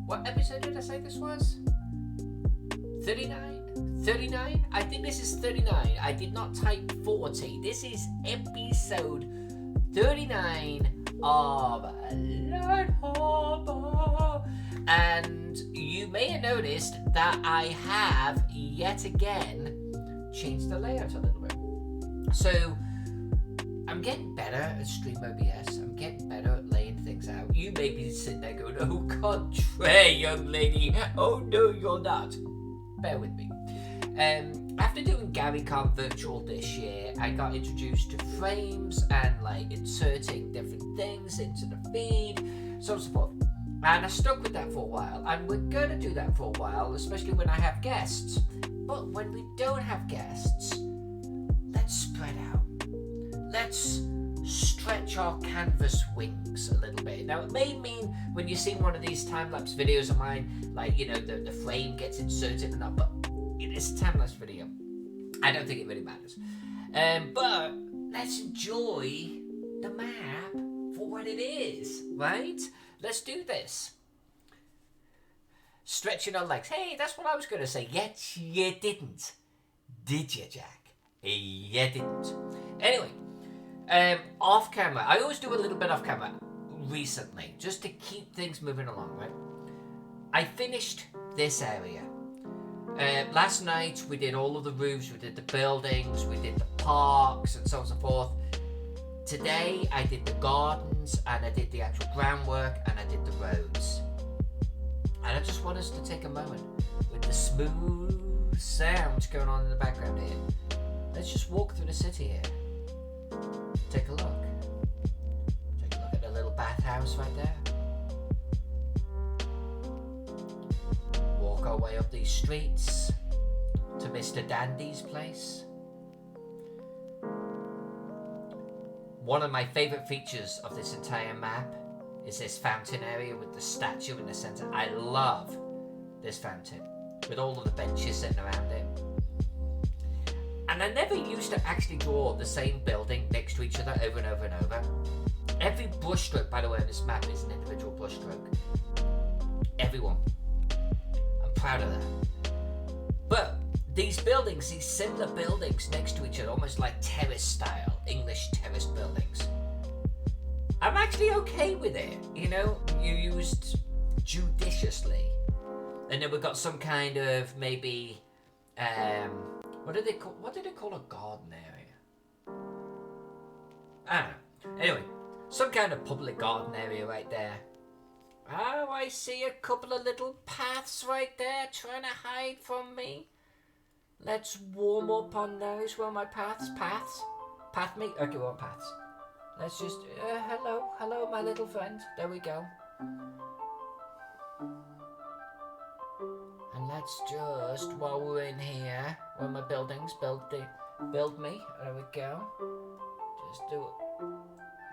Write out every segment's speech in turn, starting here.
What episode did I say this was? 39? 39? I think this is 39. I did not type 40. This is episode 39 of Lightharbor. And you may have noticed that I have yet again changed the layout a little bit. So I'm getting better at Stream OBS. I'm getting better at laying things out. You may be sitting there going, oh, contrary, young lady. Oh, no, you're not. Bear with me. After doing GaryCon Virtual this year, I got introduced to frames and like inserting different things into the feed, so on and so forth. And I stuck with that for a while, and we're going to do that for a while, especially when I have guests. But when we don't have guests, let's spread out. Let's stretch our canvas wings a little bit. Now, it may mean when you see one of these time-lapse videos of mine, like, you know, the frame gets inserted and that, but it's a time-lapse video. I don't think it really matters. But let's enjoy the map for what it is, right? Let's do this. Stretching our legs. Hey, that's what I was going to say. Yet you didn't. Did you, Jack? You didn't. Anyway. Off camera. I always do a little bit off camera recently, just to keep things moving along, right? I finished this area. Last night we did all of the roofs, we did the buildings, we did the parks, and so on and so forth. Today I did the gardens, and I did the actual groundwork, and I did the roads. And I just want us to take a moment with the smooth sounds going on in the background here. Let's just walk through the city here. Take a look. Take a look at the little bathhouse right there. Walk our way up these streets to Mr. Dandy's place. One of my favourite features of this entire map is this fountain area with the statue in the centre. I love this fountain with all of the benches sitting around it. And I never used to actually draw the same building next to each other over and over and over. Every brushstroke, by the way, on this map is an individual brushstroke. Everyone. I'm proud of that. But these buildings, these similar buildings next to each other, almost like terrace style, English terrace buildings, I'm actually okay with it. You know, you used judiciously. And then we've got some kind of maybe, what do they call a garden area? I don't know. Anyway, some kind of public garden area right there. Oh, I see a couple of little paths right there trying to hide from me. Let's warm up on those. Where are my paths? Path me? Okay, what paths? Let's just, hello, my little friend. There we go. And let's just, while we're in here, where my buildings, build me. There we go. Just do it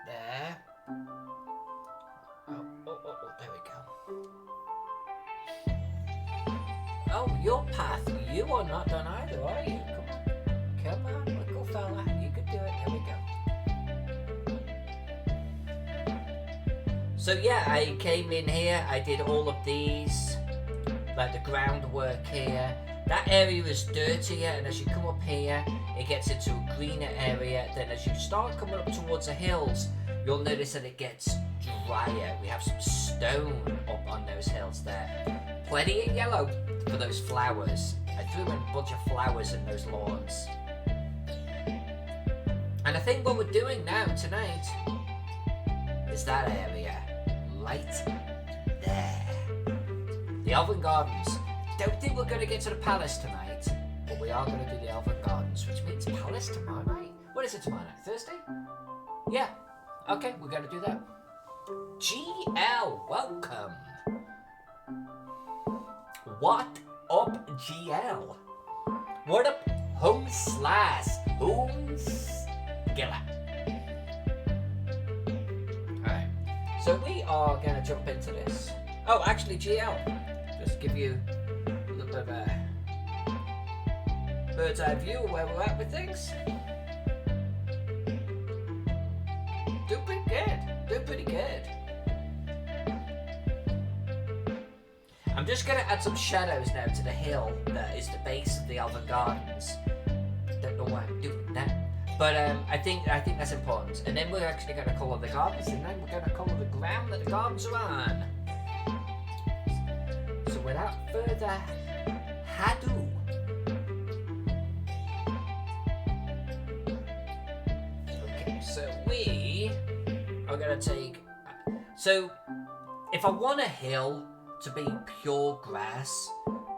there. Oh, there we go. Oh, your path. You are not done either, are you? Come on, little fella. You could do it. There we go. So yeah, I came in here. I did all of these. Like the groundwork here. That area is dirtier, and as you come up here, it gets into a greener area. Then as you start coming up towards the hills, you'll notice that it gets drier. We have some stone up on those hills there. Plenty of yellow for those flowers. I threw in a bunch of flowers in those lawns. And I think what we're doing now tonight is that area. Light there. The Elven Gardens. Don't think we're going to get to the palace tonight, but we are going to do the Elven Gardens, which means palace tomorrow night. What is it tomorrow night? Thursday? Yeah. Okay, we're going to do that. GL, welcome. What up, GL? What up, Homegilla? Alright, so we are going to jump into this. Oh, actually, GL. Just give you a little bit of a bird's eye view of where we're at with things. Doing pretty good. I'm just going to add some shadows now to the hill that is the base of the Elven Gardens. Don't know why I'm doing that. But I think that's important. And then we're actually going to colour the gardens, and then we're going to colour the ground that the gardens are on. So without further ado, okay, so we are going to take... So if I want a hill to be pure grass,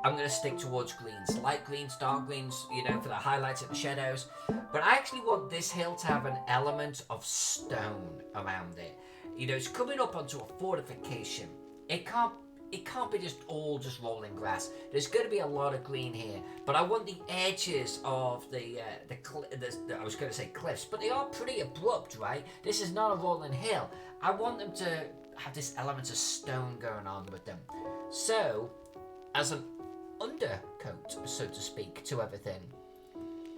I'm going to stick towards greens, light greens, dark greens, you know, for the highlights and the shadows. But I actually want this hill to have an element of stone around it. You know, it's coming up onto a fortification. It can't be just rolling grass. There's going to be a lot of green here, but I want the edges of I was going to say cliffs, but they are pretty abrupt, right? This is not a rolling hill. I want them to have this element of stone going on with them. So, as an undercoat, so to speak, to everything,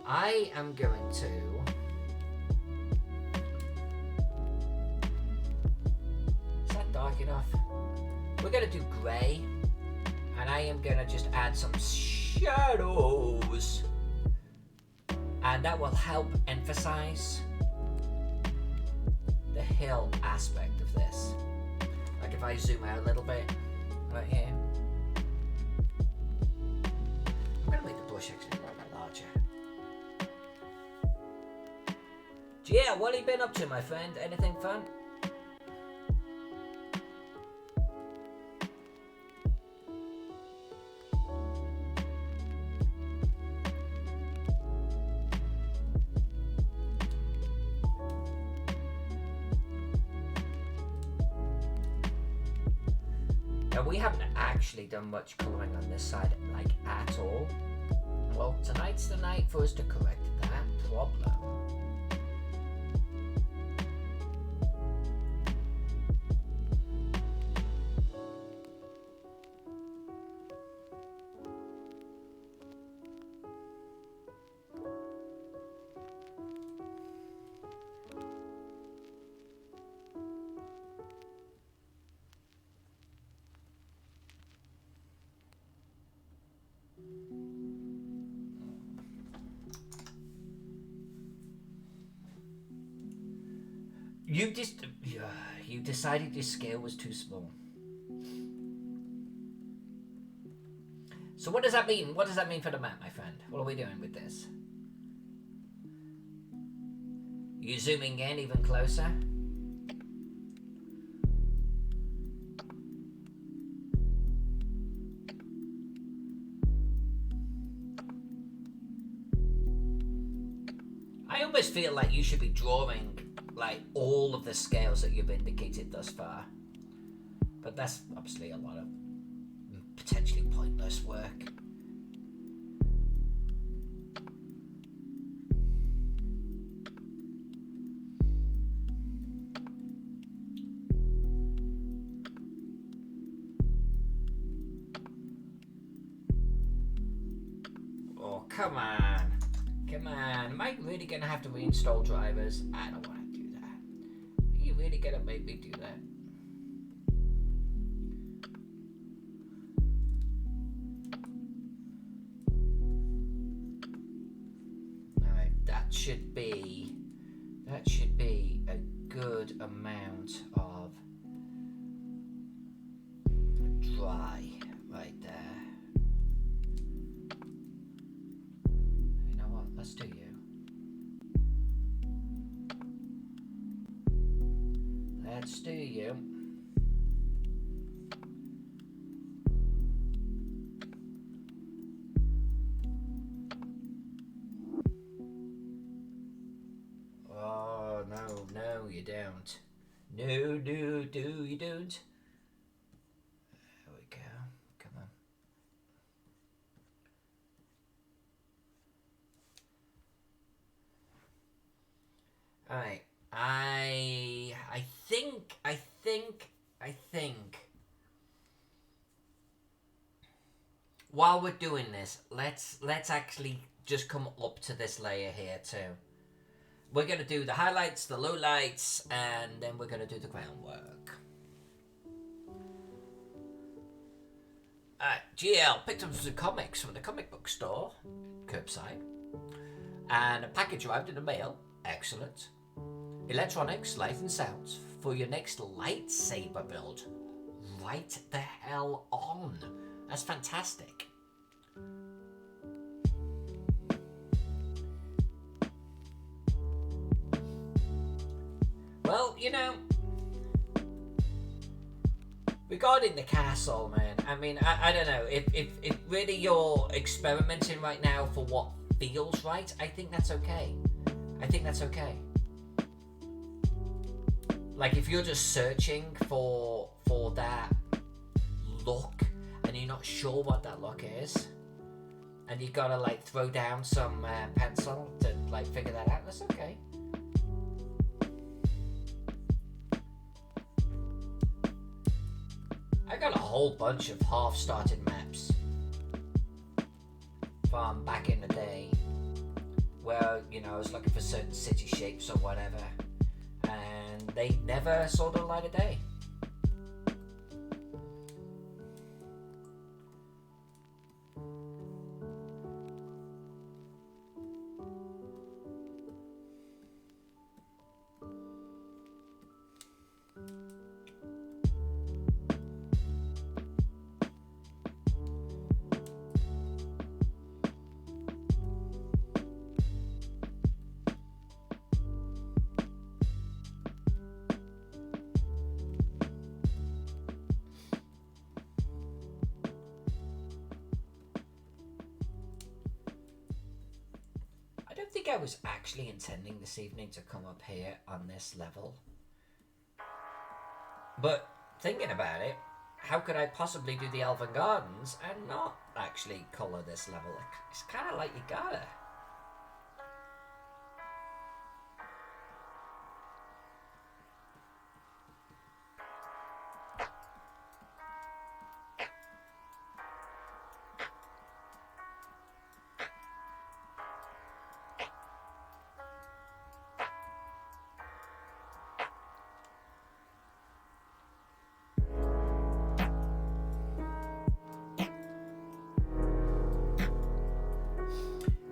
I am going to is that dark enough? We're going to do grey, and I am going to just add some shadows, and that will help emphasize the hill aspect of this. Like if I zoom out a little bit right here, I'm going to make the bush actually a little bit larger. Yeah, what have you been up to, my friend? Anything fun? We haven't actually done much colouring on this side, like, at all. Well, tonight's the night for us to correct that problem. You decided your scale was too small. So what does that mean? What does that mean for the map, my friend? What are we doing with this? You zooming in even closer? I almost feel like you should be drawing like all of the scales that you've indicated thus far, but that's obviously a lot of potentially pointless work. Oh, come on. Am I really gonna have to reinstall drivers? I don't want to do that. Are you really gonna make me do that? Alright, that should be a good amount of dry right there. Let's do you. Let's do you. Oh, no, you don't. No, you don't. There we go. Come on. Alright, I think while we're doing this, let's actually just come up to this layer here too. We're gonna do the highlights, the lowlights, and then we're gonna do the groundwork. GL picked up some comics from the comic book store, curbside, and a package arrived in the mail. Excellent. Electronics, light and sounds for your next lightsaber build. Right the hell on. That's fantastic. Well, you know, regarding the castle, man, I mean, I don't know, if really you're experimenting right now for what feels right, I think that's okay. I think that's okay. Like, if you're just searching for that look, and you're not sure what that look is, and you gotta, like, throw down some pencil to, like, figure that out, that's okay. I got a whole bunch of half-started maps from back in the day where, you know, I was looking for certain city shapes or whatever, and they never saw the light of day. I was actually intending this evening to come up here on this level, but thinking about it, how could I possibly do the Elven Gardens and not actually colour this level? It's kind of like you gotta.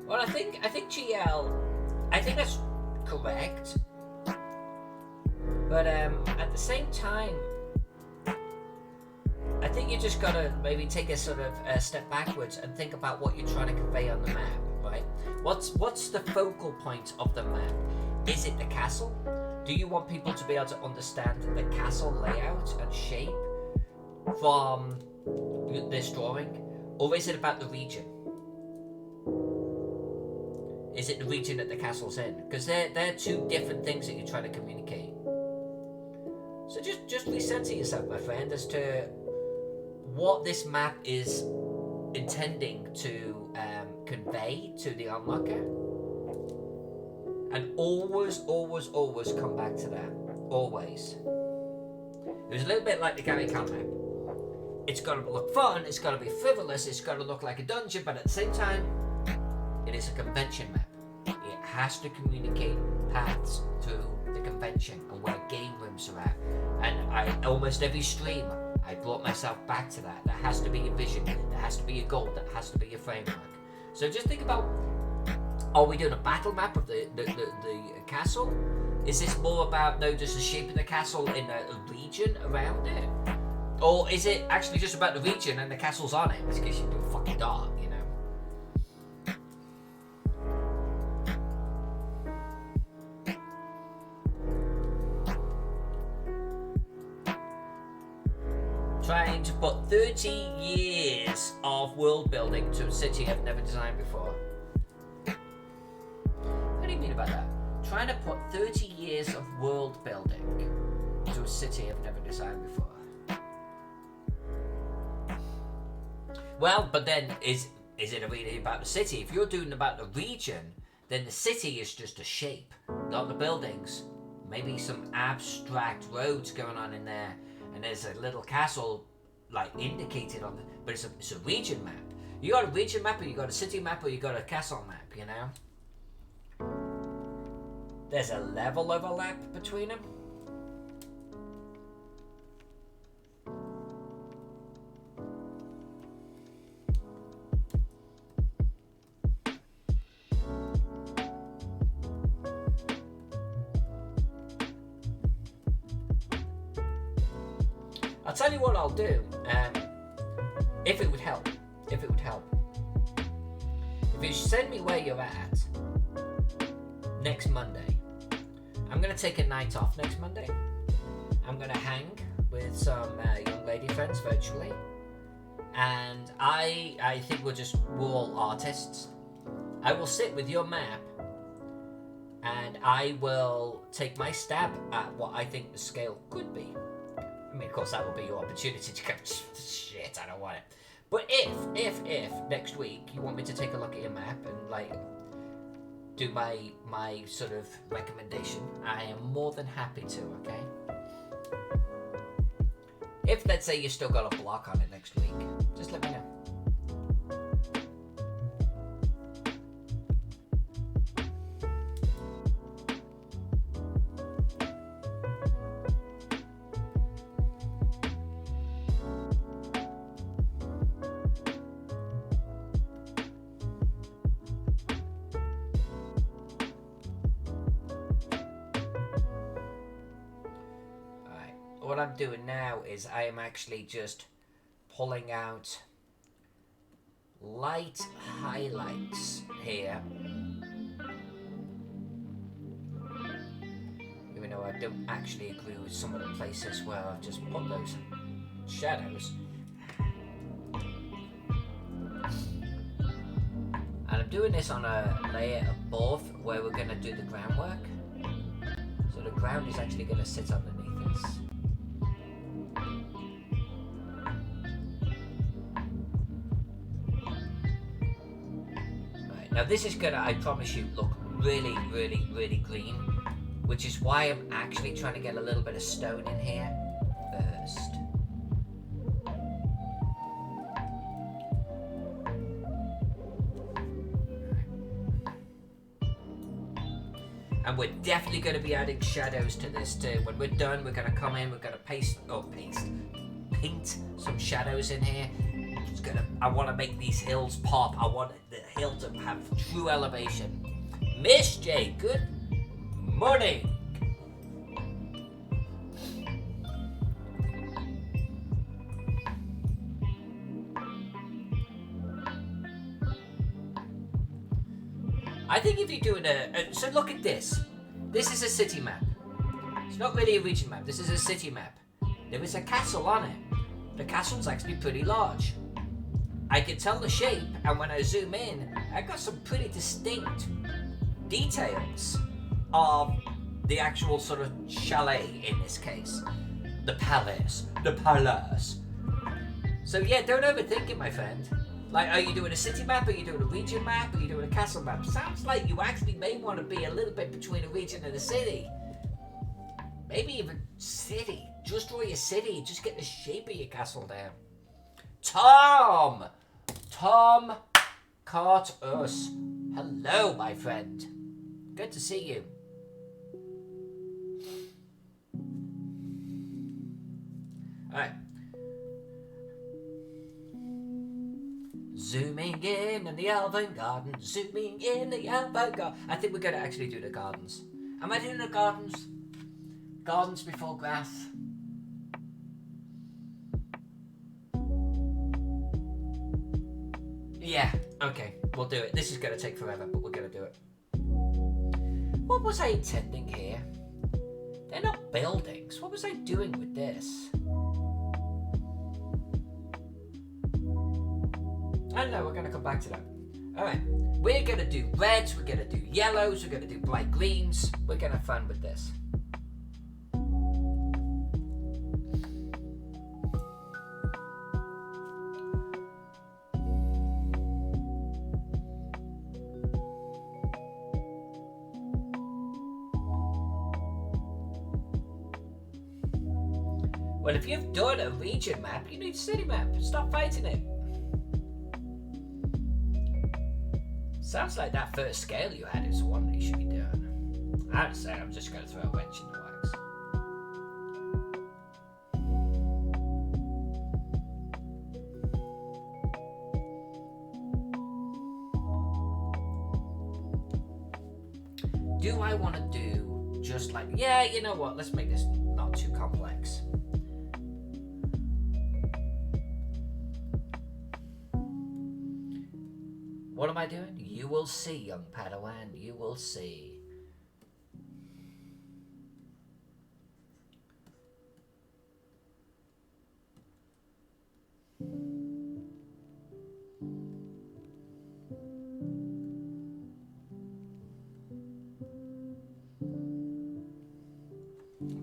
Well, I think GL, I think that's correct, but at the same time, I think you just gotta maybe take a sort of step backwards and think about what you're trying to convey on the map, right? What's the focal point of the map? Is it the castle? Do you want people to be able to understand the castle layout and shape from this drawing, or is it about the region? Is it the region that the castle's in? Because they're two different things that you're trying to communicate. So just recenter yourself, my friend, as to what this map is intending to convey to the onlooker. And always come back to that. Always. It was a little bit like the Gary Khan map. It's got to look fun, it's got to be frivolous, it's got to look like a dungeon, but at the same time, it is a convention map. It has to communicate paths to the convention and where game rooms are at. And almost every stream, I brought myself back to that. There has to be a vision, there has to be a goal, there has to be a framework. So just think about, are we doing a battle map of the castle? Is this more about, just the shape of the castle in a region around it? Or is it actually just about the region and the castle's on it? In case you do a fucking dark, you know? Trying to put 30 years of world building to a city I've never designed before. What do you mean about that? Trying to put 30 years of world building to a city I've never designed before. Well, but then is it really about the city? If you're doing about the region, then the city is just a shape, not the buildings. Maybe some abstract roads going on in there, and there's a little castle like indicated on the, but it's a region map. You got a region map, or you got a city map, or you got a castle map, you know? There's a level overlap between them. I'll tell you what I'll do. If it would help. If you send me where you're at next Monday, I'm going to take a night off next Monday. I'm going to hang with some young lady friends virtually. And I think we're all artists. I will sit with your map and I will take my stab at what I think the scale could be. I mean, of course, that will be your opportunity to go, shit, I don't want it. But if next week you want me to take a look at your map and, like, do my sort of recommendation, I am more than happy to, okay? If, let's say, you still got a block on it next week, just let me know. What I'm doing now is I am actually just pulling out light highlights here. Even though I don't actually agree with some of the places where I've just put those shadows. And I'm doing this on a layer above where we're going to do the groundwork. So the ground is actually going to sit underneath this. Now this is gonna, I promise you, look really, really, really green, which is why I'm actually trying to get a little bit of stone in here first. And we're definitely going to be adding shadows to this too. When we're done, we're going to come in, we're going to paint some shadows in here. I want to make these hills pop. I want the hill to have true elevation. Miss J, good morning. I think if you're doing so look at this. This is a city map. It's not really a region map. This is a city map. There is a castle on it. The castle's actually pretty large. I can tell the shape, and when I zoom in, I got some pretty distinct details of the actual sort of chalet in this case. The palace. So yeah, don't overthink it, my friend. Like, are you doing a city map? Are you doing a region map? Are you doing a castle map? Sounds like you actually may want to be a little bit between a region and a city. Maybe even city. Just draw your city. Just get the shape of your castle down. Tom Cartus. Hello, my friend. Good to see you. Alright. Zooming in the elven garden. Zooming in the elven garden. I think we're going to actually do the gardens. Am I doing the gardens? Gardens before grass. Yeah, okay, we'll do it. This is going to take forever, but we're going to do it. What was I intending here? They're not buildings. What was I doing with this? I don't know, we're going to come back to that. Alright, we're going to do reds, we're going to do yellows, we're going to do bright greens. We're going to have fun with this. Well, if you've done a region map, you need a city map. Stop fighting it. Sounds like that first scale you had is the one that you should be doing. I'd say I'm just going to throw a wrench in the works. Do I want to do just like... Yeah, you know what? Let's make this not too complex. What am I doing? You will see, young Padawan. You will see.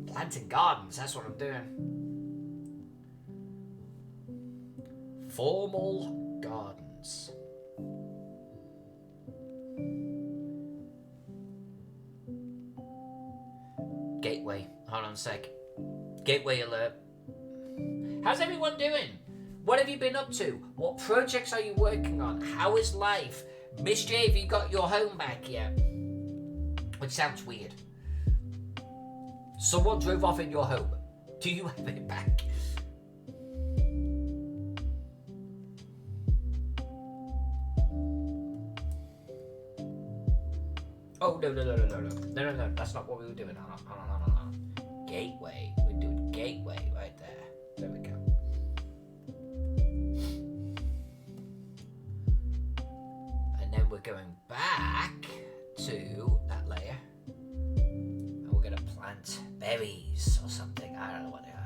Planting gardens, that's what I'm doing. Formal gardens. Gateway. Hold on a sec. Gateway alert. How's everyone doing? What have you been up to? What projects are you working on? How is life? Miss J, have you got your home back yet? Which sounds weird. Someone drove off in your home. Do you have it back? Oh, no. That's not what we were doing. Hold on. Gateway. We're doing gateway right there. There we go. And then we're going back to that layer. And we're going to plant berries or something. I don't know what they are.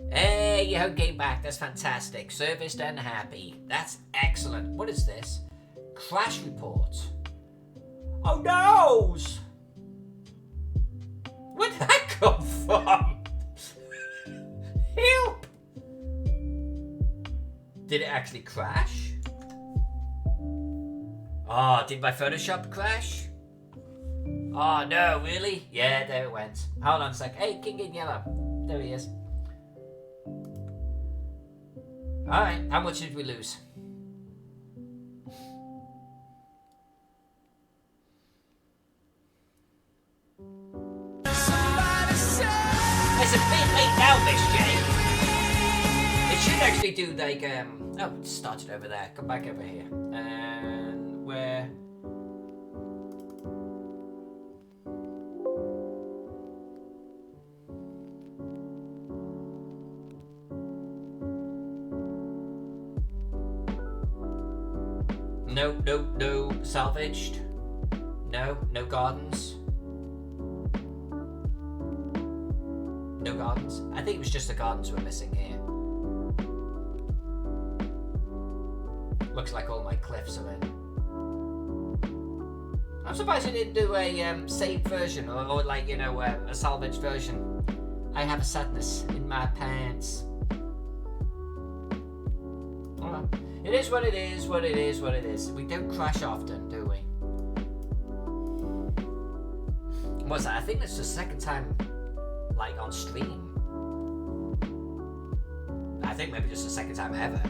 Hey, your home came back. That's fantastic. Serviced and happy. That's excellent. What is this? Crash report. Oh no! Where did that come from? Help! Did it actually crash? Oh, did my Photoshop crash? Oh no, really? Yeah, there it went. Hold on a sec. Hey, King in Yellow. There he is. Alright, how much did we lose? It's a bit late now, Miss J. It should actually do like, oh, it started over there. Come back over here. And where? No salvaged. No gardens. No gardens. I think it was just the gardens we're missing here. Looks like all my cliffs are in. I'm surprised I didn't do a saved version or like, you know, a salvaged version. I have a sadness in my pants. Alright. It is what it is, what it is, what it is. We don't crash often, do we? What's that? I think that's the second time, like, on stream. I think maybe just the second time ever.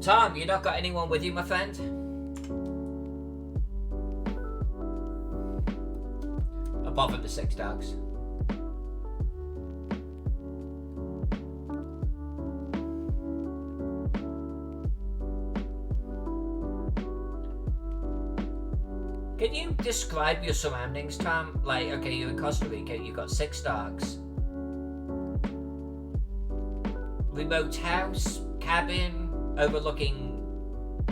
Tom, you not got anyone with you, my friend? Apart from the 6 dogs. Can you describe your surroundings, Tom? Like, okay, you're in Costa Rica, you've got 6 dogs. Remote house, cabin, overlooking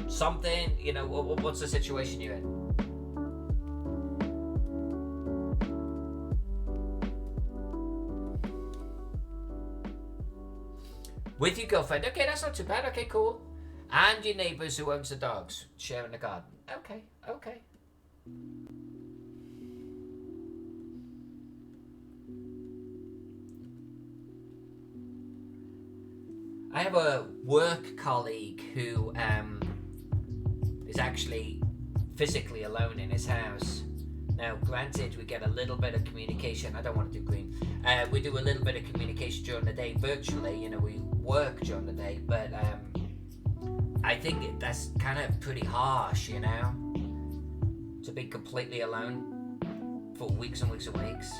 something, you know, what's the situation you're in? With your girlfriend. Okay, that's not too bad. Okay, cool. And your neighbours who owns the dogs, sharing the garden. Okay. I have a work colleague who is actually physically alone in his house. Now, granted, we get a little bit of communication. I don't want to do green. We do a little bit of communication during the day virtually. You know, we work during the day, but I think that's kind of pretty harsh, you know, to be completely alone. for weeks and weeks and weeks.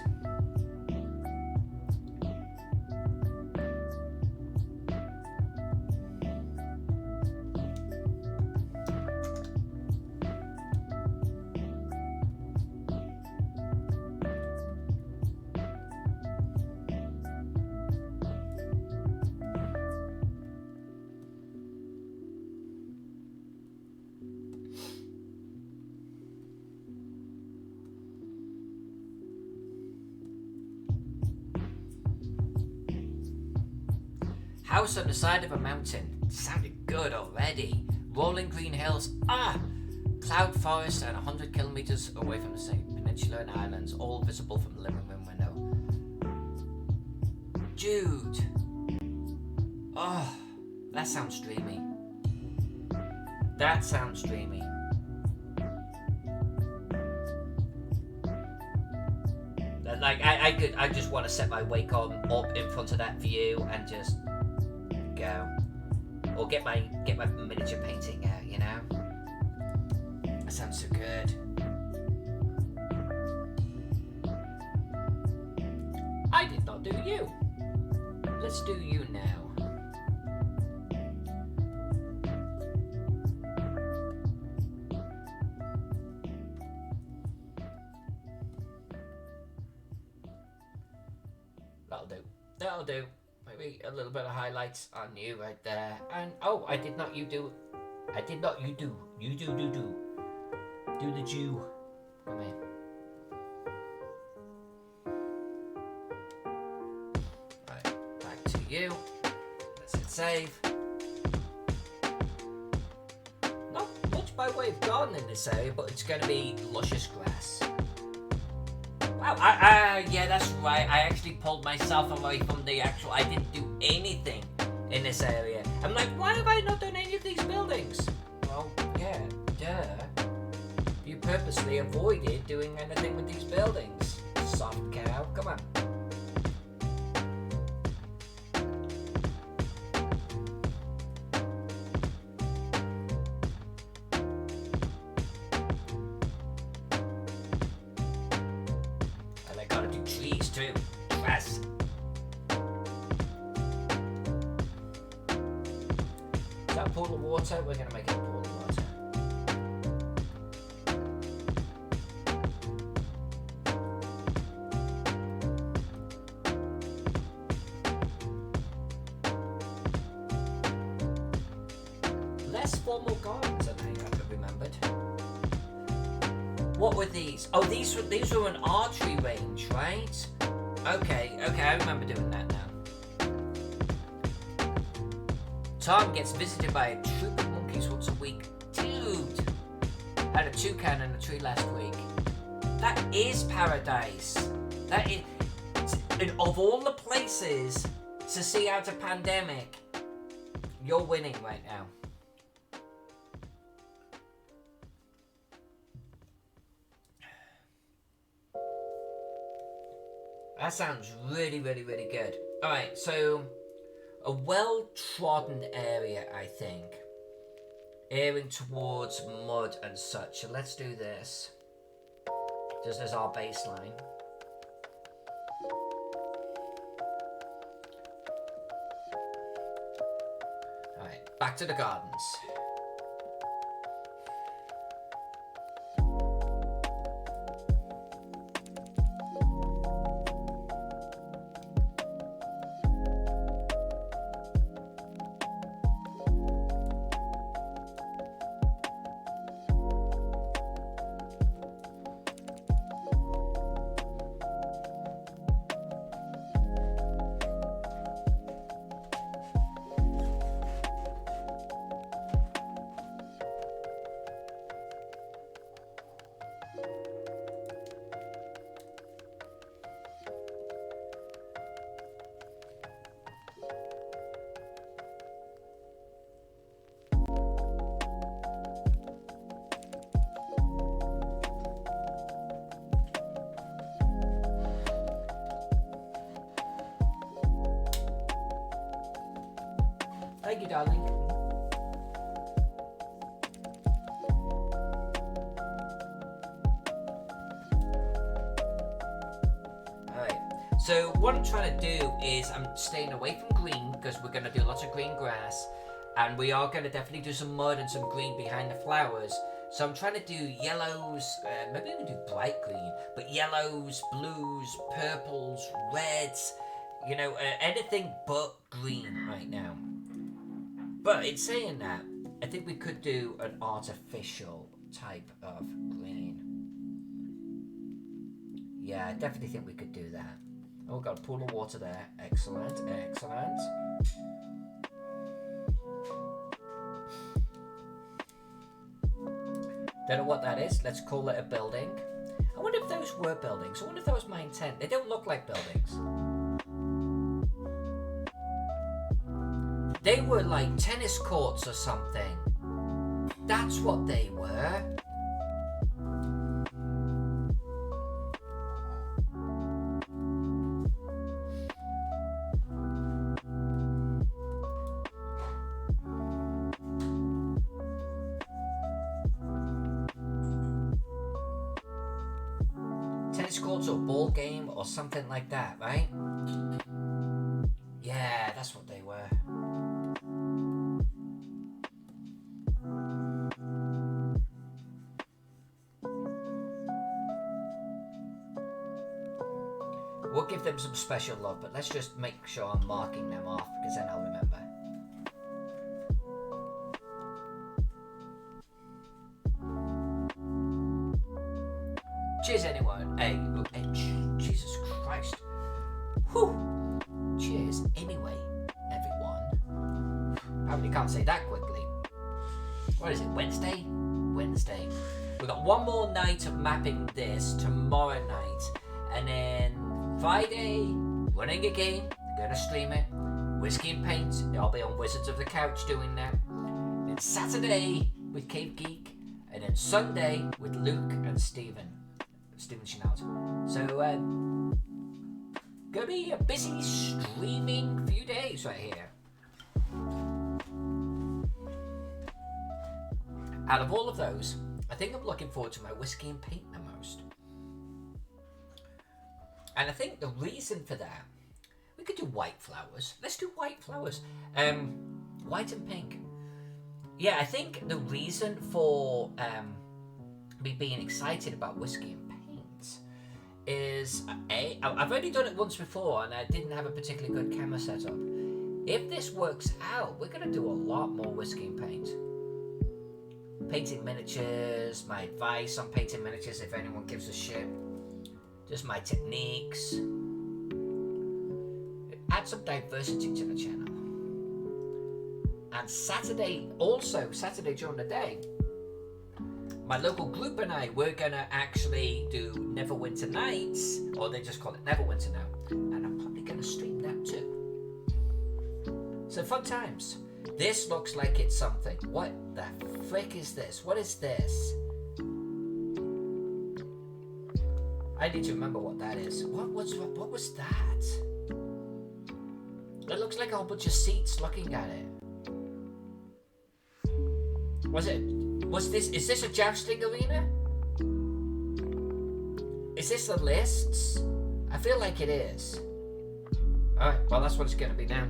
House on the side of a mountain. Sounded good already. Rolling green hills. Cloud forest and 100 kilometers away from the same peninsula and islands, all visible from the living room window. Dude. Oh, that sounds dreamy. That sounds dreamy. Like I just want to set my wake on up in front of that view and just go, or get my miniature painting out. You know, that sounds so good. I did not do you. Let's do you now. That'll do. Maybe a little bit of highlights on you right there. And I did not you do. You do. Do the Jew. Come here. Right, back to you. Let's hit save. Not much by way of garden in this area, but it's going to be luscious grass. Wow, yeah, that's right. I actually pulled myself away from the actual. I didn't do anything in this area. I'm like, why have I not done any of these buildings? Well, yeah, duh. You purposely avoided doing anything with these buildings. Soft cow, come on. Pool of water, we're going to make it a pool of water. Less formal gardens than I have remembered. What were these? Oh, these were an archery range, right? Okay, I remember doing that now. Tom gets visited by a troop of monkeys once a week. Dude! Had a toucan in a tree last week. That is paradise. That is... Of all the places to see out a pandemic, you're winning right now. That sounds really, really, really good. Alright, so... a well-trodden area, I think. Airing towards mud and such. So let's do this. Just as our baseline. Alright, back to the gardens. Thank you, darling. So what I'm trying to do is I'm staying away from green because we're going to do lots of green grass, and we are going to definitely do some mud and some green behind the flowers. So I'm trying to do yellows, maybe I can do bright green, but yellows, blues, purples, reds, you know, anything but green right now. But in saying that, I think we could do an artificial type of green. Yeah, I definitely think we could do that. Oh, we've got a pool of water there. Excellent, excellent. Don't know what that is. Let's call it a building. I wonder if those were buildings. I wonder if that was my intent. They don't look like buildings. They were like tennis courts or something. That's what they were. Tennis courts or ball game or something like that, right? Yeah, that's what they were. We'll give them some special love, but let's just make sure I'm marking them off, because then I'll remember. Cheers, anyone. Hey, Jesus Christ. Whew. Cheers, anyway, everyone. Probably can't say that quickly. What is it, Wednesday? Wednesday. We've got one more night of mapping this tomorrow night, and then Friday, running a game, gonna stream it. Whiskey and Paint, I'll be on Wizards of the Couch doing that. Then Saturday with Cave Geek, and then Sunday with Luke and Steven Schnauz. So, gonna be a busy streaming few days right here. Out of all of those, I think I'm looking forward to my Whiskey and Paint the most. And I think the reason for that, we could do white flowers. Let's do white flowers. White and pink. Yeah, I think the reason for me being excited about Whiskey and Paint is, I've only done it once before and I didn't have a particularly good camera setup. If this works out, we're going to do a lot more Whiskey and Paint. Painting miniatures, my advice on painting miniatures if anyone gives a shit. Just my techniques. Add some diversity to the channel. And Saturday during the day, my local group and I, we're gonna actually do Neverwinter Nights, or they just call it Neverwinter now, and I'm probably gonna stream that too. So fun times. This looks like it's something. What the frick is this? What is this? I need to remember what that is. What was that? It looks like a whole bunch of seats looking at it. Is this a jousting arena? Is this the lists? I feel like it is. Alright, well that's what it's gonna be now.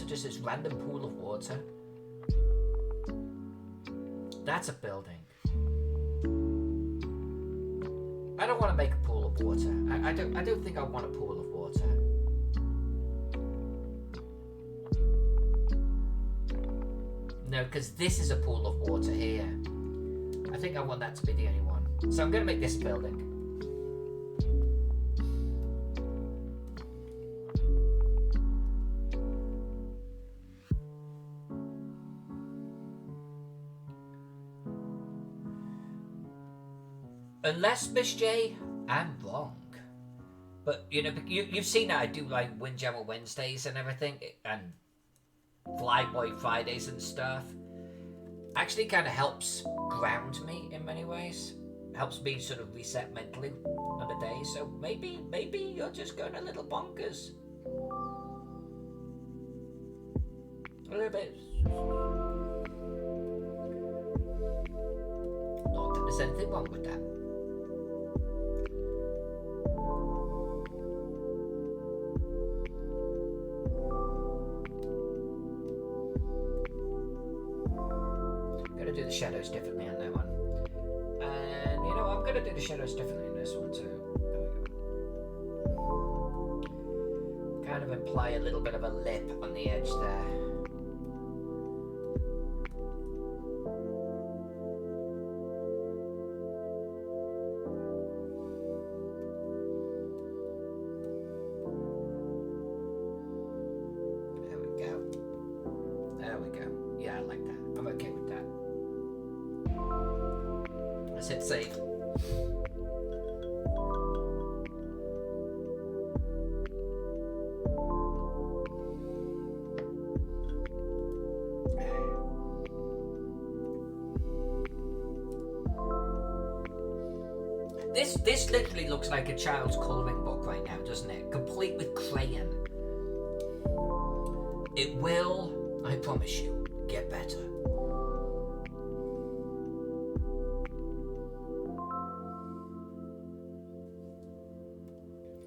Just this random pool of water. That's a building. I don't want to make a pool of water. I don't think I want a pool of water. No, because this is a pool of water here. I think I want that to be the only one. So I'm going to make this building. Unless, Miss J, I'm wrong. But, you know, you've seen that I do, like, Windjammer Wednesdays and everything, and Flyboy Fridays and stuff. Actually kind of helps ground me in many ways. Helps me sort of reset mentally on the day. So maybe you're just going a little bonkers. A little bit. Not that there's anything wrong with that. Do the shadows differently on that one, and you know I'm gonna do the shadows differently in this one too. Kind of imply a little bit of a lip on the edge there. There we go. There we go. Yeah, I like that. I'm okay with that. Let's hit save. This literally looks like a child's colouring book right now, doesn't it? Complete with crayon. It will, I promise you, get better.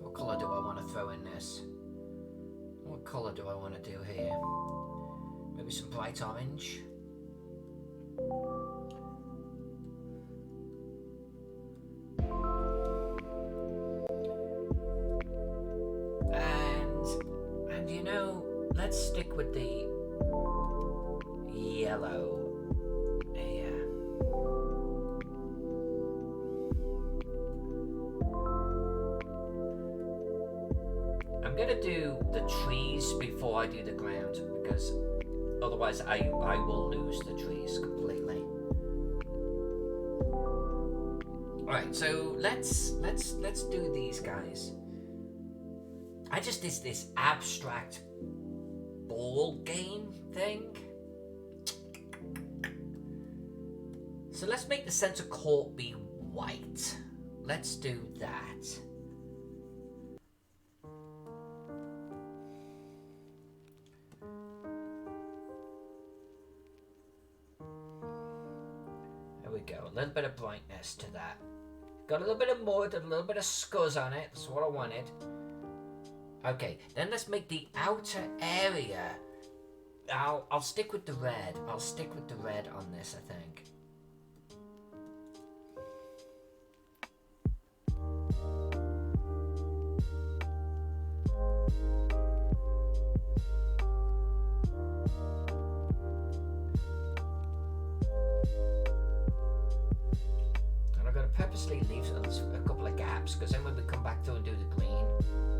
What colour do I want to throw in this? What colour do I want to do here? Maybe some bright orange. And you know, let's stick with the yellow. I'm gonna do the trees before I do the ground, because otherwise I will lose the trees completely. Alright, so let's do these guys. I just did this abstract ball game thing. So let's make the center court be white. Let's do that. There we go, a little bit of brightness to that. Got a little bit of mud, a little bit of scuzz on it, that's what I wanted. Okay, then let's make the outer area. I'll stick with the red. I'll stick with the red on this, I think. And I'm going to purposely leave a couple of gaps, because then when we come back through and do the green,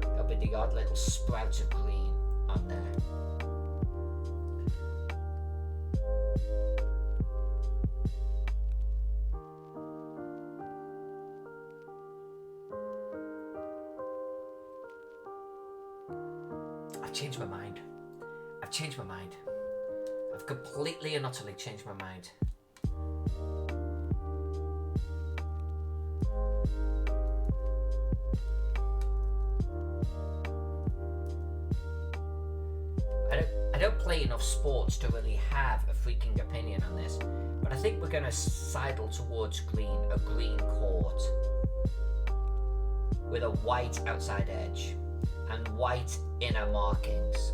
there'll be the odd little sprouts of green on there. I've changed my mind. I've changed my mind. I've completely and utterly changed my mind. I don't play enough sports to really have a freaking opinion on this, but I think we're going to sidle towards green, a green court with a white outside edge and white inner markings.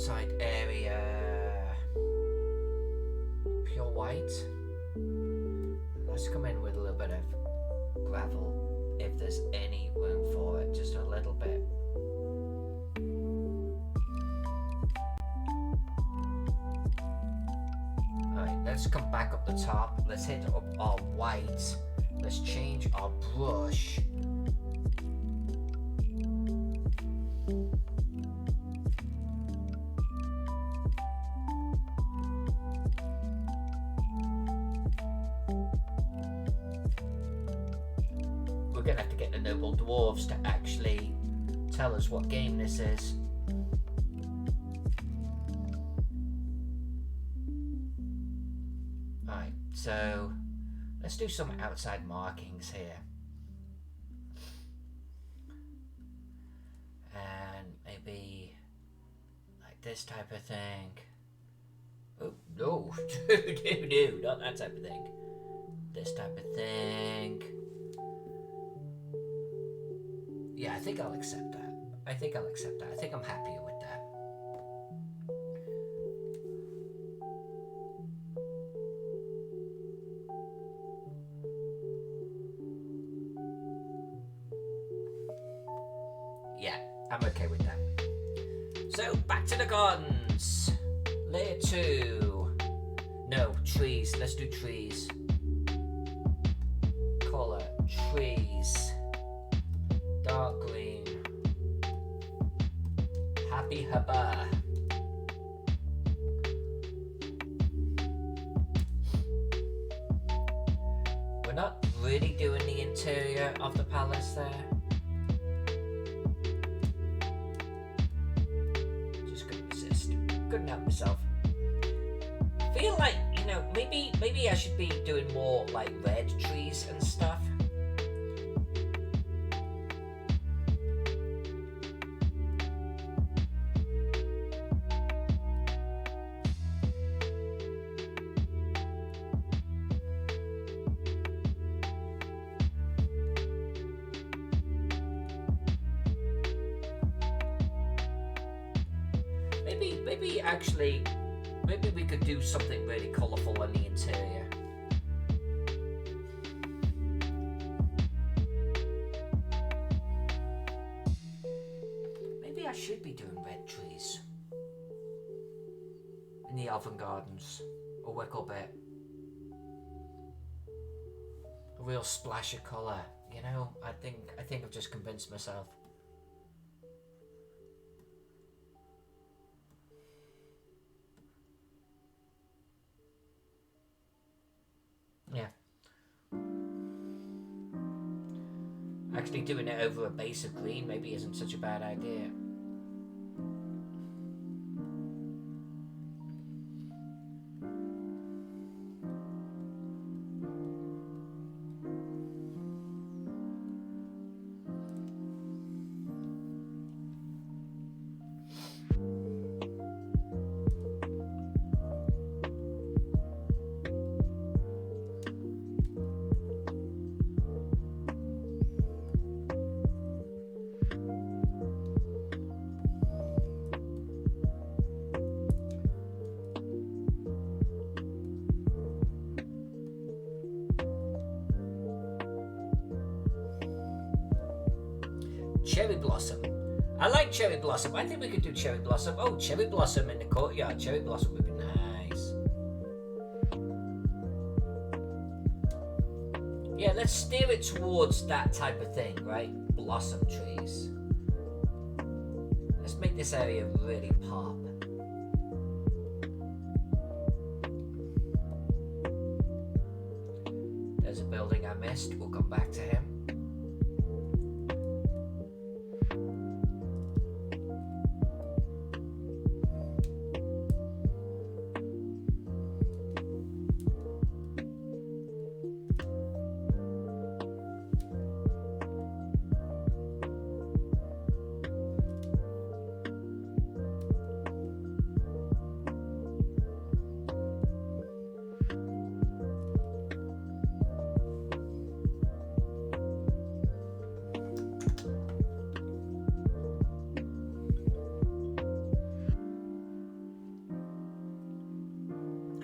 outside area pure white. Let's come in with a little bit of gravel if there's any room for it, just a little bit. Alright, let's come back up the top. Let's hit up our white. Let's change our brush. We're gonna have to get the noble dwarves to actually tell us what game this is. Alright, so let's do some outside markings here. And maybe like this type of thing. Oh, no. No, not that type of thing. This type of thing. Yeah, I think I'll accept that. I think I'm happier with that. Yeah, I'm okay with that. So, back to the gardens. Layer 2. No, trees. Let's do trees. Color, trees. Dark green. Happy Haba. We're not really doing the interior of the palace there. Just couldn't resist. Couldn't help myself. Feel like, you know, maybe I should be doing more like red trees and stuff. Maybe we could do something really colourful in the interior. Maybe I should be doing red trees in the elven gardens, a little bit. A real splash of colour, you know. I think I've just convinced myself. Yeah. Actually doing it over a base of green maybe isn't such a bad idea. Cherry blossom. I like cherry blossom. I think we could do cherry blossom. Oh, cherry blossom in the courtyard. Cherry blossom would be nice. Yeah, let's steer it towards that type of thing, right? Blossom trees. Let's make this area really pop. There's a building I missed. We'll come back to him.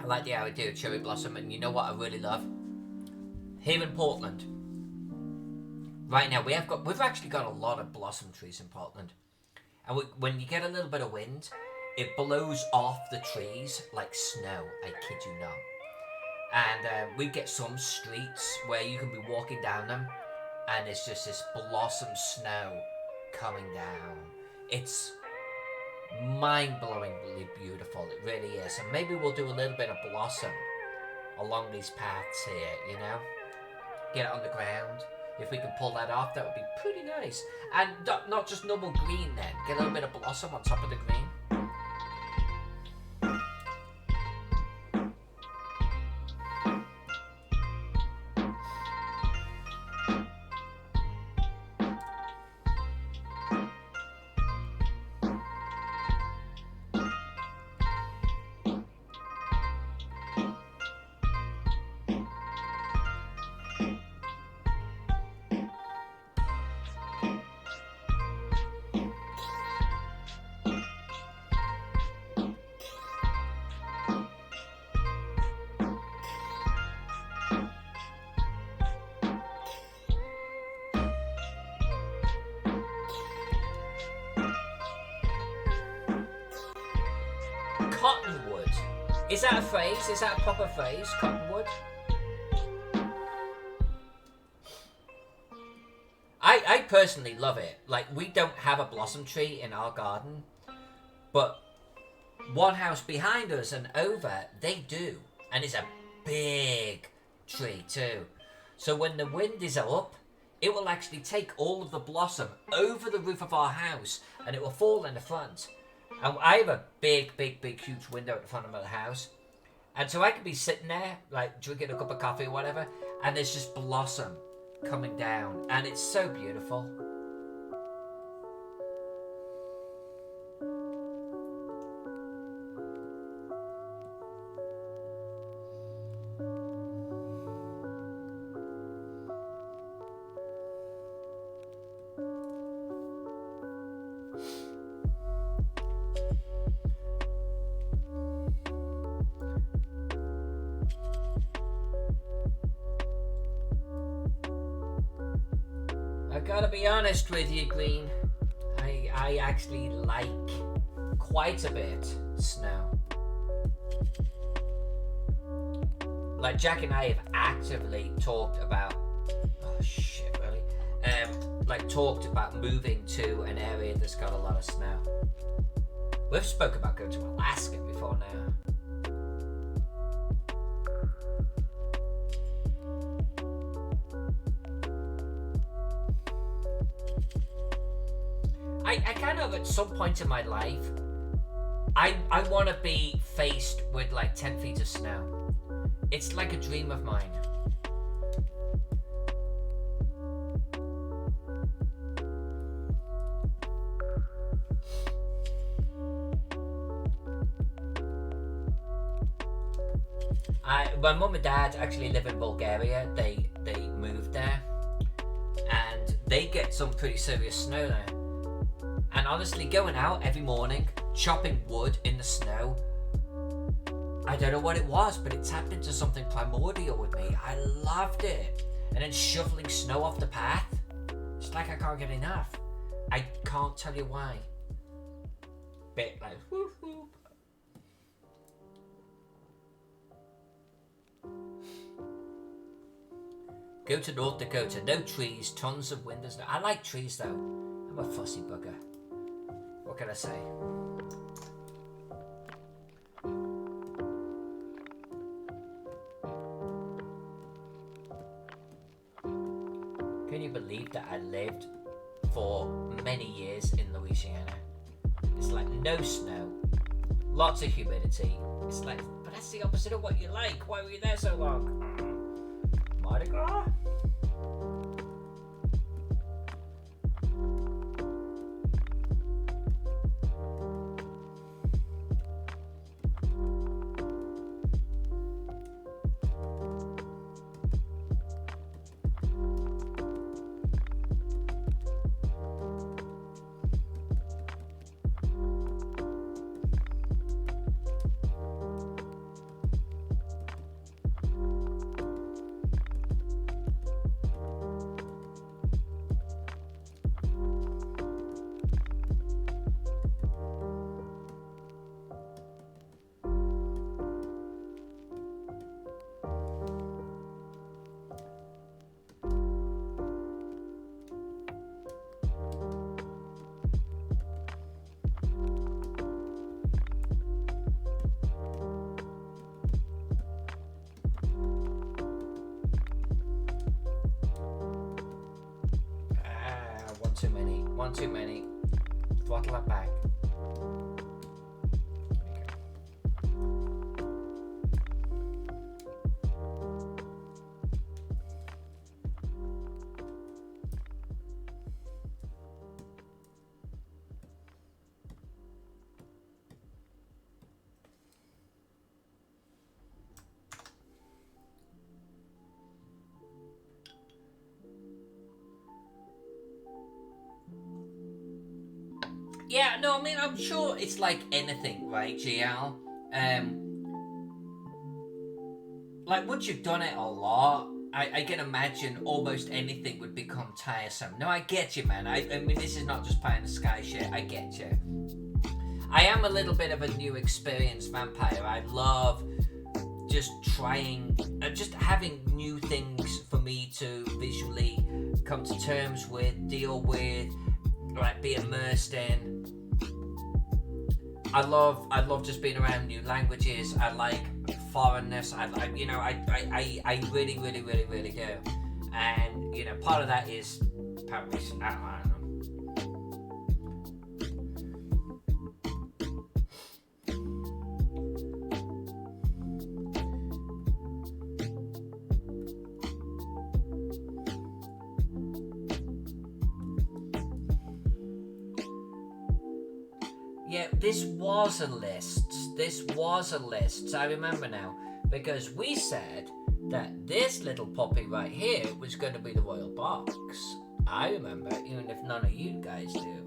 I like the idea of cherry blossom, and you know what I really love? Here in Portland, right now we've actually got a lot of blossom trees in Portland, and when you get a little bit of wind, it blows off the trees like snow. I kid you not. And we get some streets where you can be walking down them, and it's just this blossom snow coming down. It's mind-blowingly beautiful. It really is. And maybe we'll do a little bit of blossom along these paths here, you know? Get it on the ground. If we can pull that off, that would be pretty nice. And not just normal green then. Get a little bit of blossom on top of the green. Cottonwood. Is that a phrase? Is that a proper phrase? Cottonwood? I personally love it. Like, we don't have a blossom tree in our garden, but one house behind us and over, they do. And it's a big tree too. So when the wind is up, it will actually take all of the blossom over the roof of our house, and it will fall in the front. And I have a big, huge window at the front of my house. And so I could be sitting there, like, drinking a cup of coffee or whatever, and there's just blossom coming down. And it's so beautiful. I gotta be honest with you, Green. I actually like quite a bit snow. Like, Jack and I have actively talked about, oh shit, really? Like, talked about moving to an area that's got a lot of snow. We've spoke about going to Alaska before now. I kind of, at some point in my life, I want to be faced with like 10 feet of snow. It's like a dream of mine. My mum and dad actually live in Bulgaria. They moved there, and they get some pretty serious snow there. And honestly, going out every morning, chopping wood in the snow, I don't know what it was, but it tapped into something primordial with me. I loved it. And then shoveling snow off the path, it's like I can't get enough. I can't tell you why. Bit like whoop whoop. Go to North Dakota, no trees, tons of windows. I like trees though. I'm a fussy bugger. What can I say? Can you believe that I lived for many years in Louisiana? It's like no snow, lots of humidity. It's like, but that's the opposite of what you like. Why were you there so long? Mardi Gras? one too many. Throttle it back. Yeah, no, I mean, I'm sure it's like anything, right, GL? Like, once you've done it a lot, I can imagine almost anything would become tiresome. No, I get you, man. I mean, this is not just pie in the sky shit. I get you. I am a little bit of a new experience vampire. I love just trying, just having new things for me to visually come to terms with, deal with, like be immersed in. I love just being around new languages. I like foreignness. I really, really, really, really do. And you know, part of that is Paris. I don't know. Yeah, this was a list. So I remember now. Because we said that this little puppy right here was going to be the royal box. I remember, even if none of you guys do.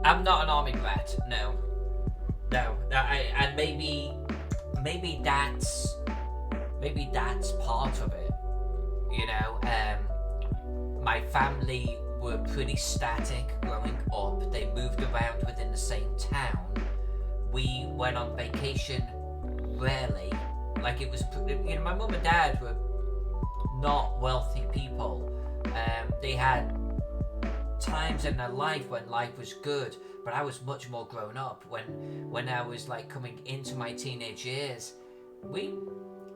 I'm not an army brat. No. And maybe that's part of it. You know, my family were pretty static growing up. They moved around within the same town. We went on vacation rarely. Like it was, you know, my mum and dad were not wealthy people. They had times in their life when life was good, but I was much more grown up when I was like coming into my teenage years. We,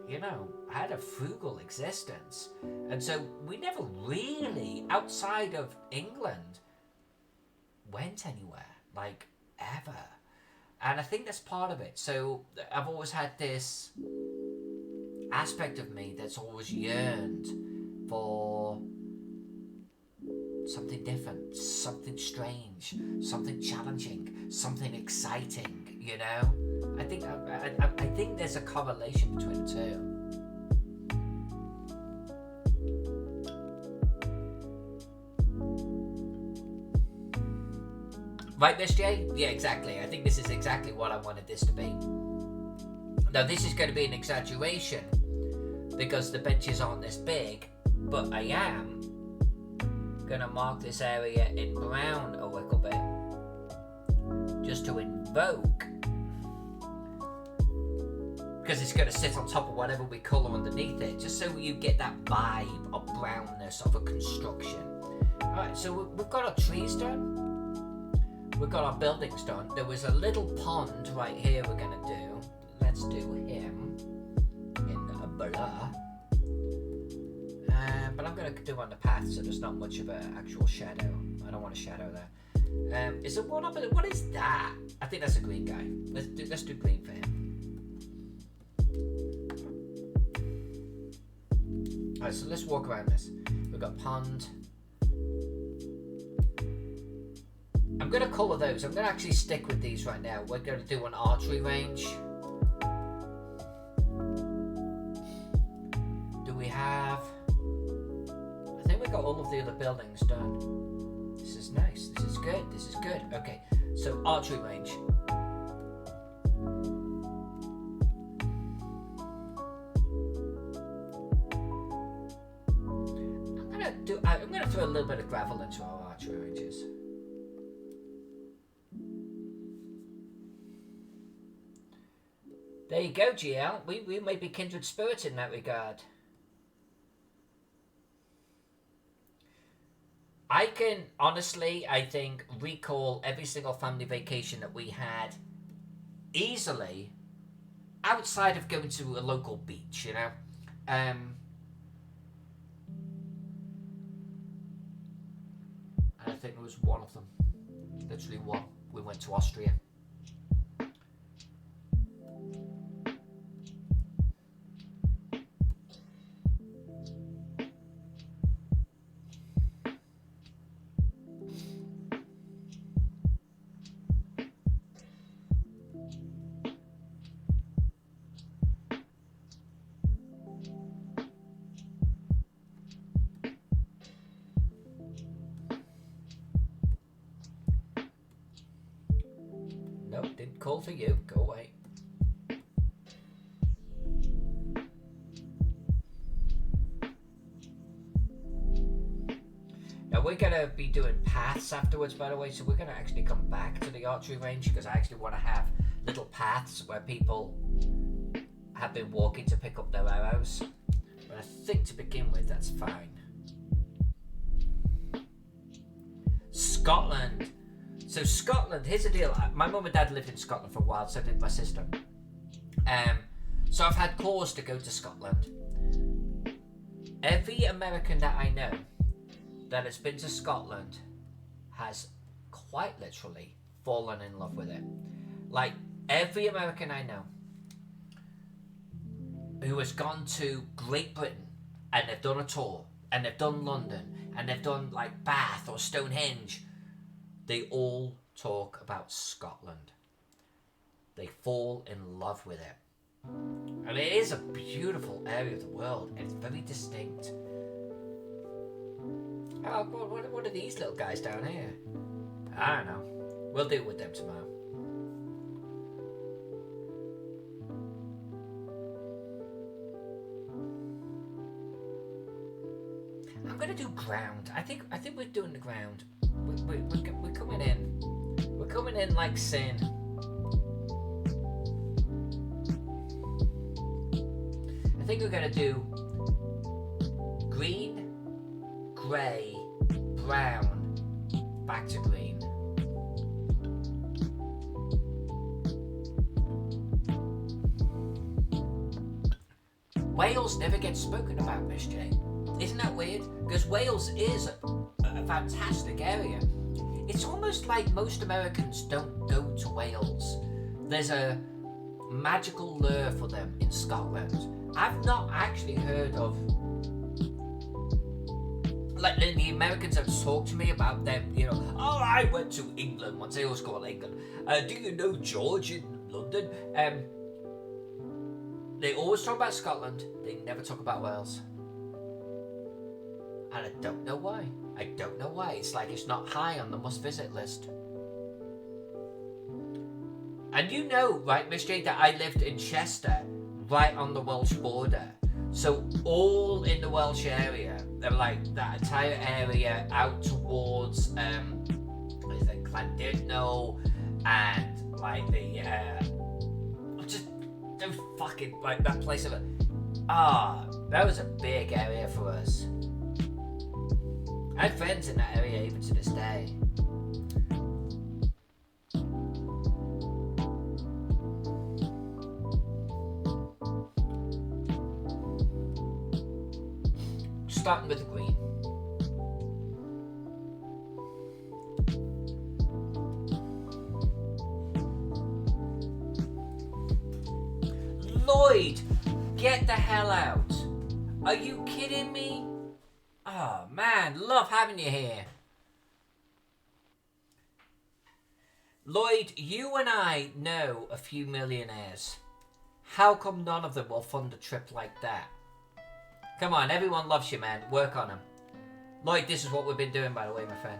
you know, had a frugal existence, and so we never really, outside of England, went anywhere, like ever. And I think that's part of it. So I've always had this aspect of me that's always yearned for something different, something strange, something challenging, something exciting, you know? I think there's a correlation between the two. Right, Miss J? Yeah, exactly. I think this is exactly what I wanted this to be. Now, this is going to be an exaggeration because the benches aren't this big, but I am going to mark this area in brown a little bit just to bespoke, because it's going to sit on top of whatever we colour underneath it, just so you get that vibe of brownness of a construction. Alright, so we've got our trees done, we've got our buildings done. There was a little pond right here we're going to do. Let's do him in a blur. But I'm going to do on the path so there's not much of an actual shadow. I don't want a shadow there. Is there one up? What is that? I think that's a green guy. Let's do green for him. Alright, so let's walk around this. We've got pond. I'm going to colour those. I'm going to actually stick with these right now. We're going to do an archery range. Do we have... I think we got all of the other buildings done. This is nice. This is good. This is good. Okay, so archery range. I'm gonna throw a little bit of gravel into our archery ranges. There you go, GL. We may be kindred spirits in that regard. I can honestly, I think, recall every single family vacation that we had easily, outside of going to a local beach, you know. And I think it was one of them, literally one. We went to Austria. Nope, didn't call for you. Go away. Now we're going to be doing paths afterwards, by the way, so we're going to actually come back to the archery range because I actually want to have little paths where people have been walking to pick up their arrows. But I think to begin with, that's fine. Scotland. So Scotland, here's the deal. My mum and dad lived in Scotland for a while, so did my sister. So I've had cause to go to Scotland. Every American that I know that has been to Scotland has quite literally fallen in love with it. Like, every American I know who has gone to Great Britain and they've done a tour, and they've done London, and they've done like Bath or Stonehenge, they all talk about Scotland. They fall in love with it. And it is a beautiful area of the world. It's very distinct. Oh, what are these little guys down here? I don't know. We'll deal with them tomorrow. I'm gonna do ground. I think we're doing the ground. We're coming in. We're coming in like sin. I think we're gonna do green, grey, brown, back to green. Wales never gets spoken about, Miss J. Isn't that weird? Because Wales is a fantastic area. It's almost like most Americans don't go to Wales. There's a magical lure for them in Scotland. I've not actually heard of... Like, the Americans have talked to me about them, you know, oh, I went to England once. They always call it England. Do you know George in London? They always talk about Scotland. They never talk about Wales. And I don't know why. I don't know why. It's like it's not high on the must-visit list. And you know, right, Miss Jade, that I lived in Chester, right on the Welsh border. So all in the Welsh area, they're like that entire area out towards, what is it, Llandudno, and like the just those fucking like that place of it. Ah, that was a big area for us. I have friends in that area even to this day. Starting with the green. Lloyd, get the hell out. Are you kidding me? Oh man, love having you here. Lloyd, you and I know a few millionaires. How come none of them will fund a trip like that? Come on, everyone loves you, man. Work on them. Lloyd, this is what we've been doing, by the way, my friend.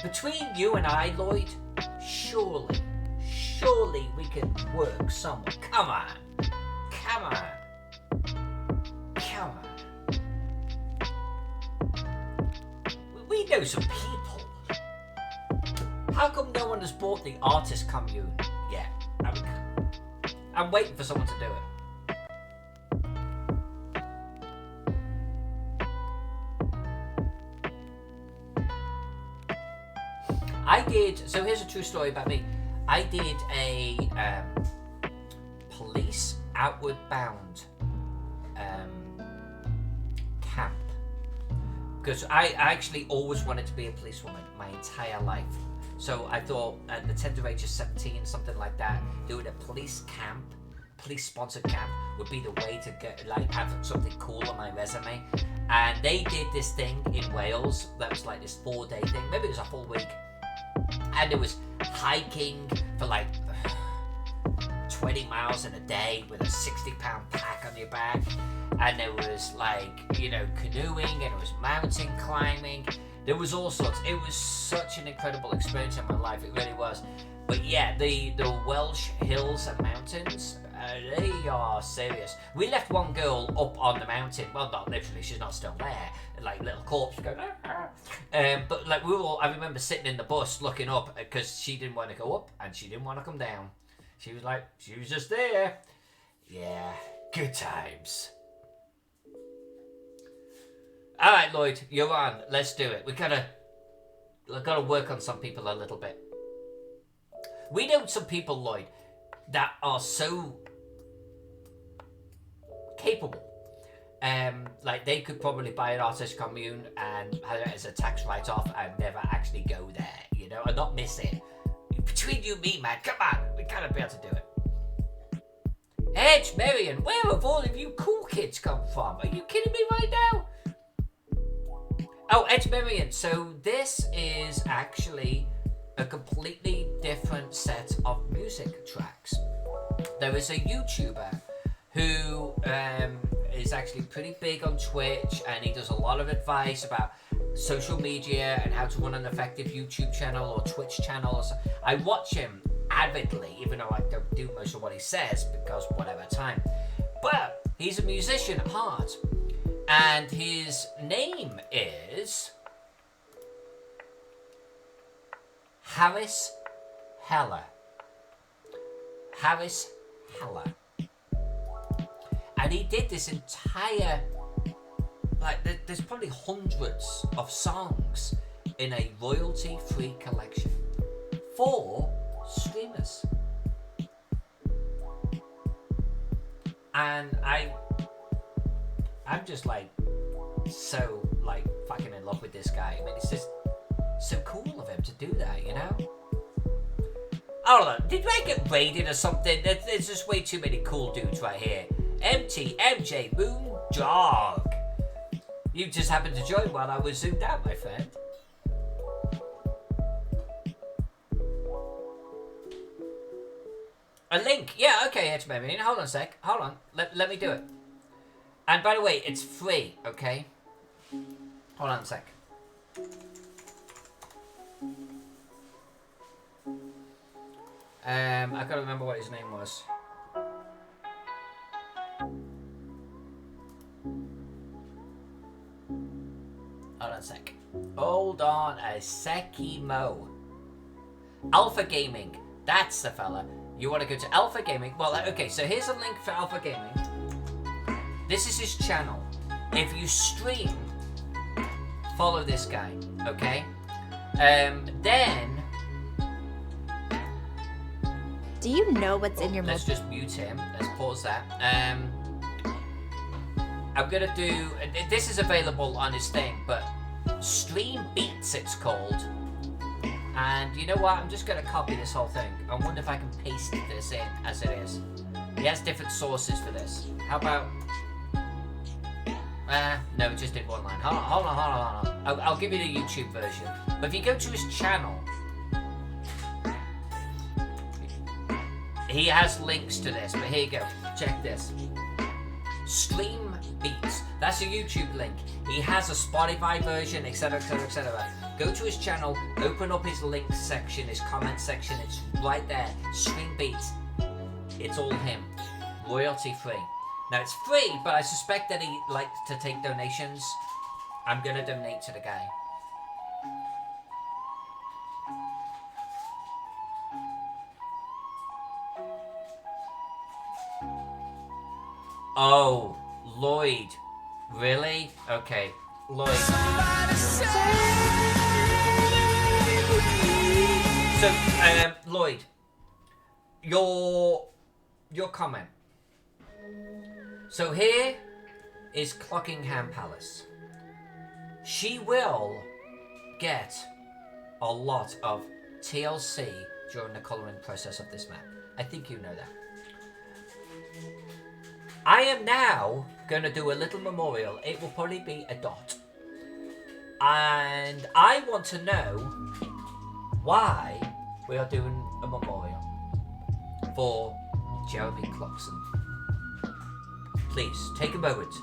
Between you and I, Lloyd, surely we can work somewhere. Come on. We know some people. How come no one has bought the artist commune yet? I'm waiting for someone to do it. So here's a true story about me. I did a police outward bound camp. Because I actually always wanted to be a policewoman my entire life. So I thought at the tender age of 17, something like that, doing a police camp, police sponsored camp would be the way to get have something cool on my resume. And they did this thing in Wales that was like this 4-day thing. Maybe it was a full week. And it was hiking for like 20 miles in a day with a 60-pound pack on your back. And there was like, canoeing, and it was mountain climbing. There was all sorts. It was such an incredible experience in my life. It really was. But yeah, the Welsh hills and mountains, they are serious. We left one girl up on the mountain. Well, not literally. She's not still there. Like little corpse going. But like we were all. I remember sitting in the bus looking up because she didn't want to go up and she didn't want to come down. She was just there. Yeah, good times. All right, Lloyd, you're on. Let's do it. We gotta work on some people a little bit. We know some people, Lloyd, that are so capable. Like they could probably buy an artist commune and have it as a tax write-off and never actually go there, and not miss it. Between you and me, man, come on, we gotta be able to do it. Edge, Marion, where have all of you cool kids come from? Are you kidding me right now? Oh, Edge Marion, so this is actually a completely different set of music tracks. There is a YouTuber who is actually pretty big on Twitch, and he does a lot of advice about social media and how to run an effective YouTube channel or Twitch channels. I watch him avidly, even though I don't do most of what he says because whatever time. But he's a musician at heart, and his name is Harris Heller. Harris Heller. And he did this entire, there's probably hundreds of songs in a royalty-free collection for streamers. And I'm just so fucking in love with this guy. I mean, it's just so cool of him to do that, Hold on, did I get raided or something? There's just way too many cool dudes right here. MJ Moon Dog. You just happened to join while I was zoomed out, my friend. A link? Yeah, okay, Edge Marion. Hold on a sec. Hold on. Let me do it. And by the way, it's free, okay? Hold on a sec. I gotta remember what his name was. Hold on a secchi-mo. Alpha Gaming. That's the fella. You want to go to Alpha Gaming? Well, okay, so here's a link for Alpha Gaming. This is his channel. If you stream, follow this guy, okay? Then... Do you know what's in your Let's just mute him. Let's pause that. I'm going to do... This is available on his thing, but Stream Beats it's called. And you know what? I'm just going to copy this whole thing. I wonder if I can paste this in as it is. He has different sources for this. How about... no, it just did one line. Hold on. I'll give you the YouTube version. But if you go to his channel, he has links to this. But here you go. Check this. Stream Beats. That's a YouTube link. He has a Spotify version, etc, etc, etc. Go to his channel, open up his links section, his comment section. It's right there. Stream Beats. It's all him. Royalty free. Now it's free, but I suspect that he likes to take donations. I'm gonna donate to the guy. Oh, Lloyd. Really? Okay, Lloyd. So, Lloyd, your comment. So here is Clockingham Palace. She will get a lot of TLC during the colouring process of this map. I think you know that. I am now going to do a little memorial. It will probably be a dot. And I want to know why we are doing a memorial for Jeremy Clarkson. Please, take a moment,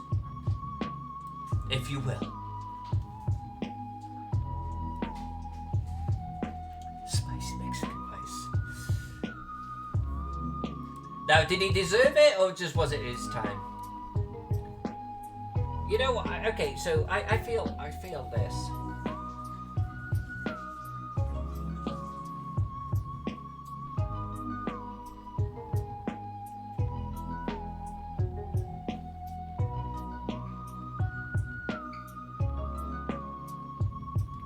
if you will. Spicy Mexican rice. Now, did he deserve it, or just was it his time? You know what? Okay, so I feel this.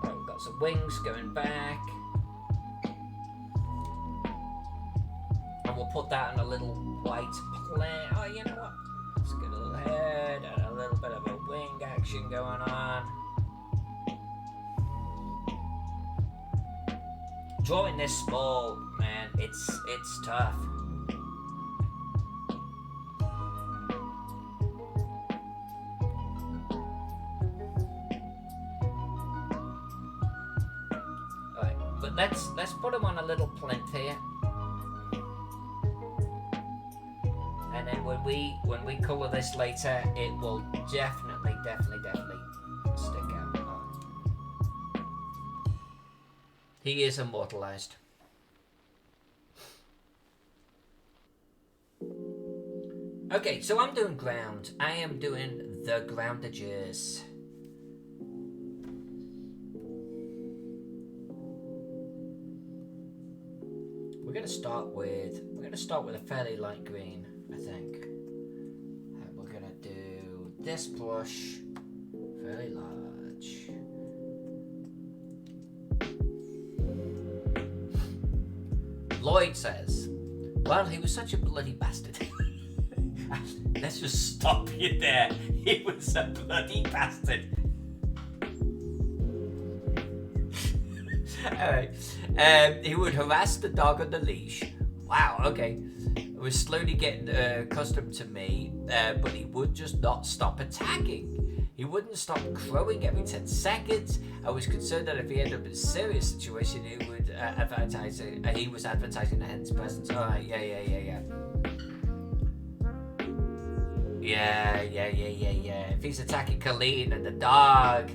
Oh, we've got some wings going back. And we'll put that on a little white plate. Oh, you know what? Let's get a little head and a little bit of a wing action going on. Drawing this small, man, it's tough. Alright, but let's put them on a little plinth here. And then when we colour this later, it will definitely stick out. Oh. He is immortalised. Okay, so I'm doing ground. I am doing the groundagers. We're gonna start with a fairly light green, I think. And we're gonna do this brush, fairly large. Lloyd says, well, he was such a bloody bastard. Let's just stop you there. He was a bloody bastard. Alright. He would harass the dog on the leash. Wow, okay. It was slowly getting accustomed to me, but he would just not stop attacking. He wouldn't stop crowing every 10 seconds. I was concerned that if he ended up in a serious situation, he would he was advertising the hen's presence. Alright, yeah. Yeah. If he's attacking Colleen and the dog.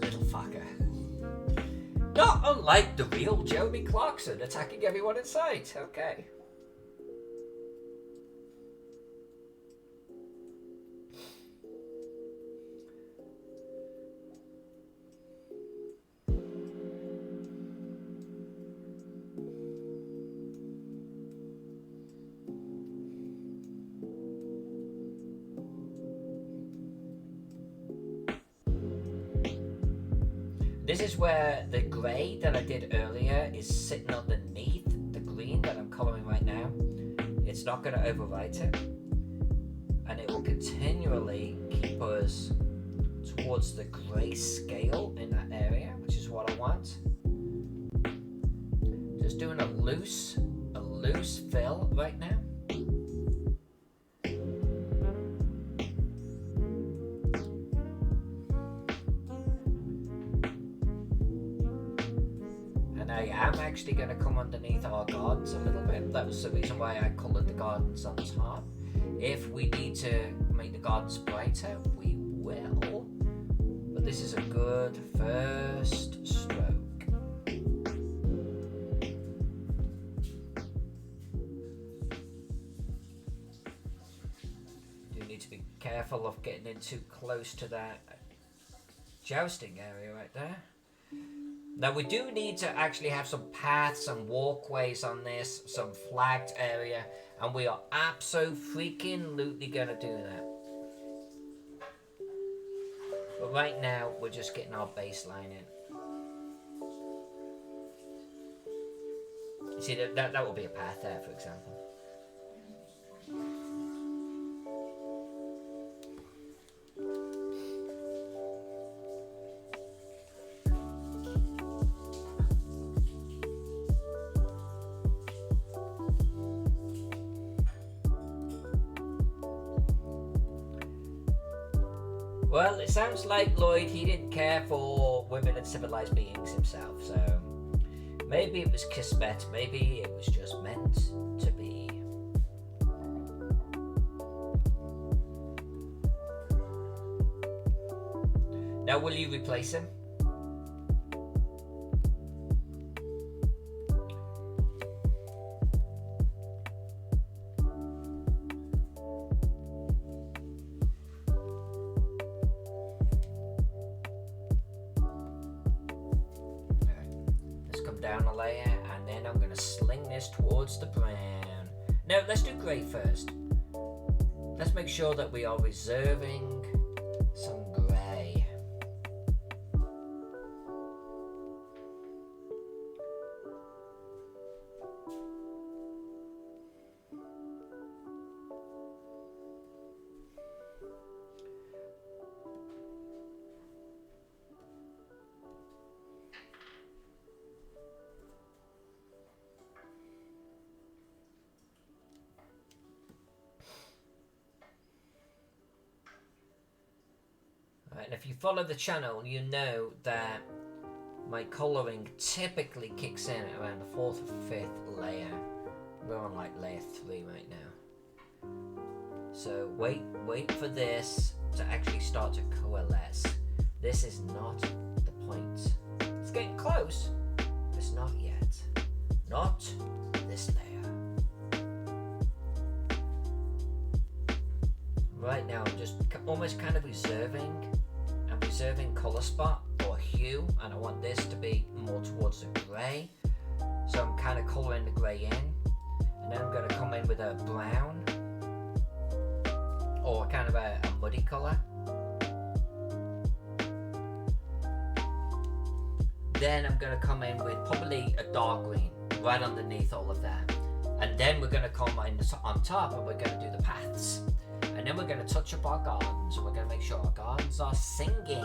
Little fucker. Not unlike the real Jeremy Clarkson attacking everyone in sight. Okay. This is where the grey that I did earlier is sitting underneath the green that I'm colouring right now. It's not going to overwrite it, and it will continually keep us towards the grey scale in that area, which is what I want. Just doing a loose fill right now. And I am actually going to come underneath our gardens a little bit. That was the reason why I coloured the gardens on top. If we need to make the gardens brighter, we will. But this is a good first stroke. You need to be careful of getting in too close to that jousting area right there. Now we do need to actually have some paths and walkways on this, some flagged area, and we are abso-freaking-lutely gonna do that. But right now, we're just getting our baseline in. You see, that will be a path there, for example. Well, it sounds like Lloyd, he didn't care for women and civilized beings himself, so maybe it was kismet, maybe it was just meant to be. Now, will you replace him? Down a layer, and then I'm going to sling this towards the brown. No, let's do grey first. Let's make sure that we are reserving some grey. And if you follow the channel, you know that my colouring typically kicks in at around the 4th or 5th layer. We're on like layer 3 right now. So wait for this to actually start to coalesce. This is not the point. It's getting close, but it's not yet. Not this layer. Right now I'm just almost kind of reserving colour spot or hue, and I want this to be more towards the grey, so I'm kind of colouring the grey in, and then I'm going to come in with a brown or kind of a muddy colour. Then I'm going to come in with probably a dark green right underneath all of that, and then we're going to come in on top and we're going to do the paths. And then we're going to touch up our gardens, and we're going to make sure our gardens are singing.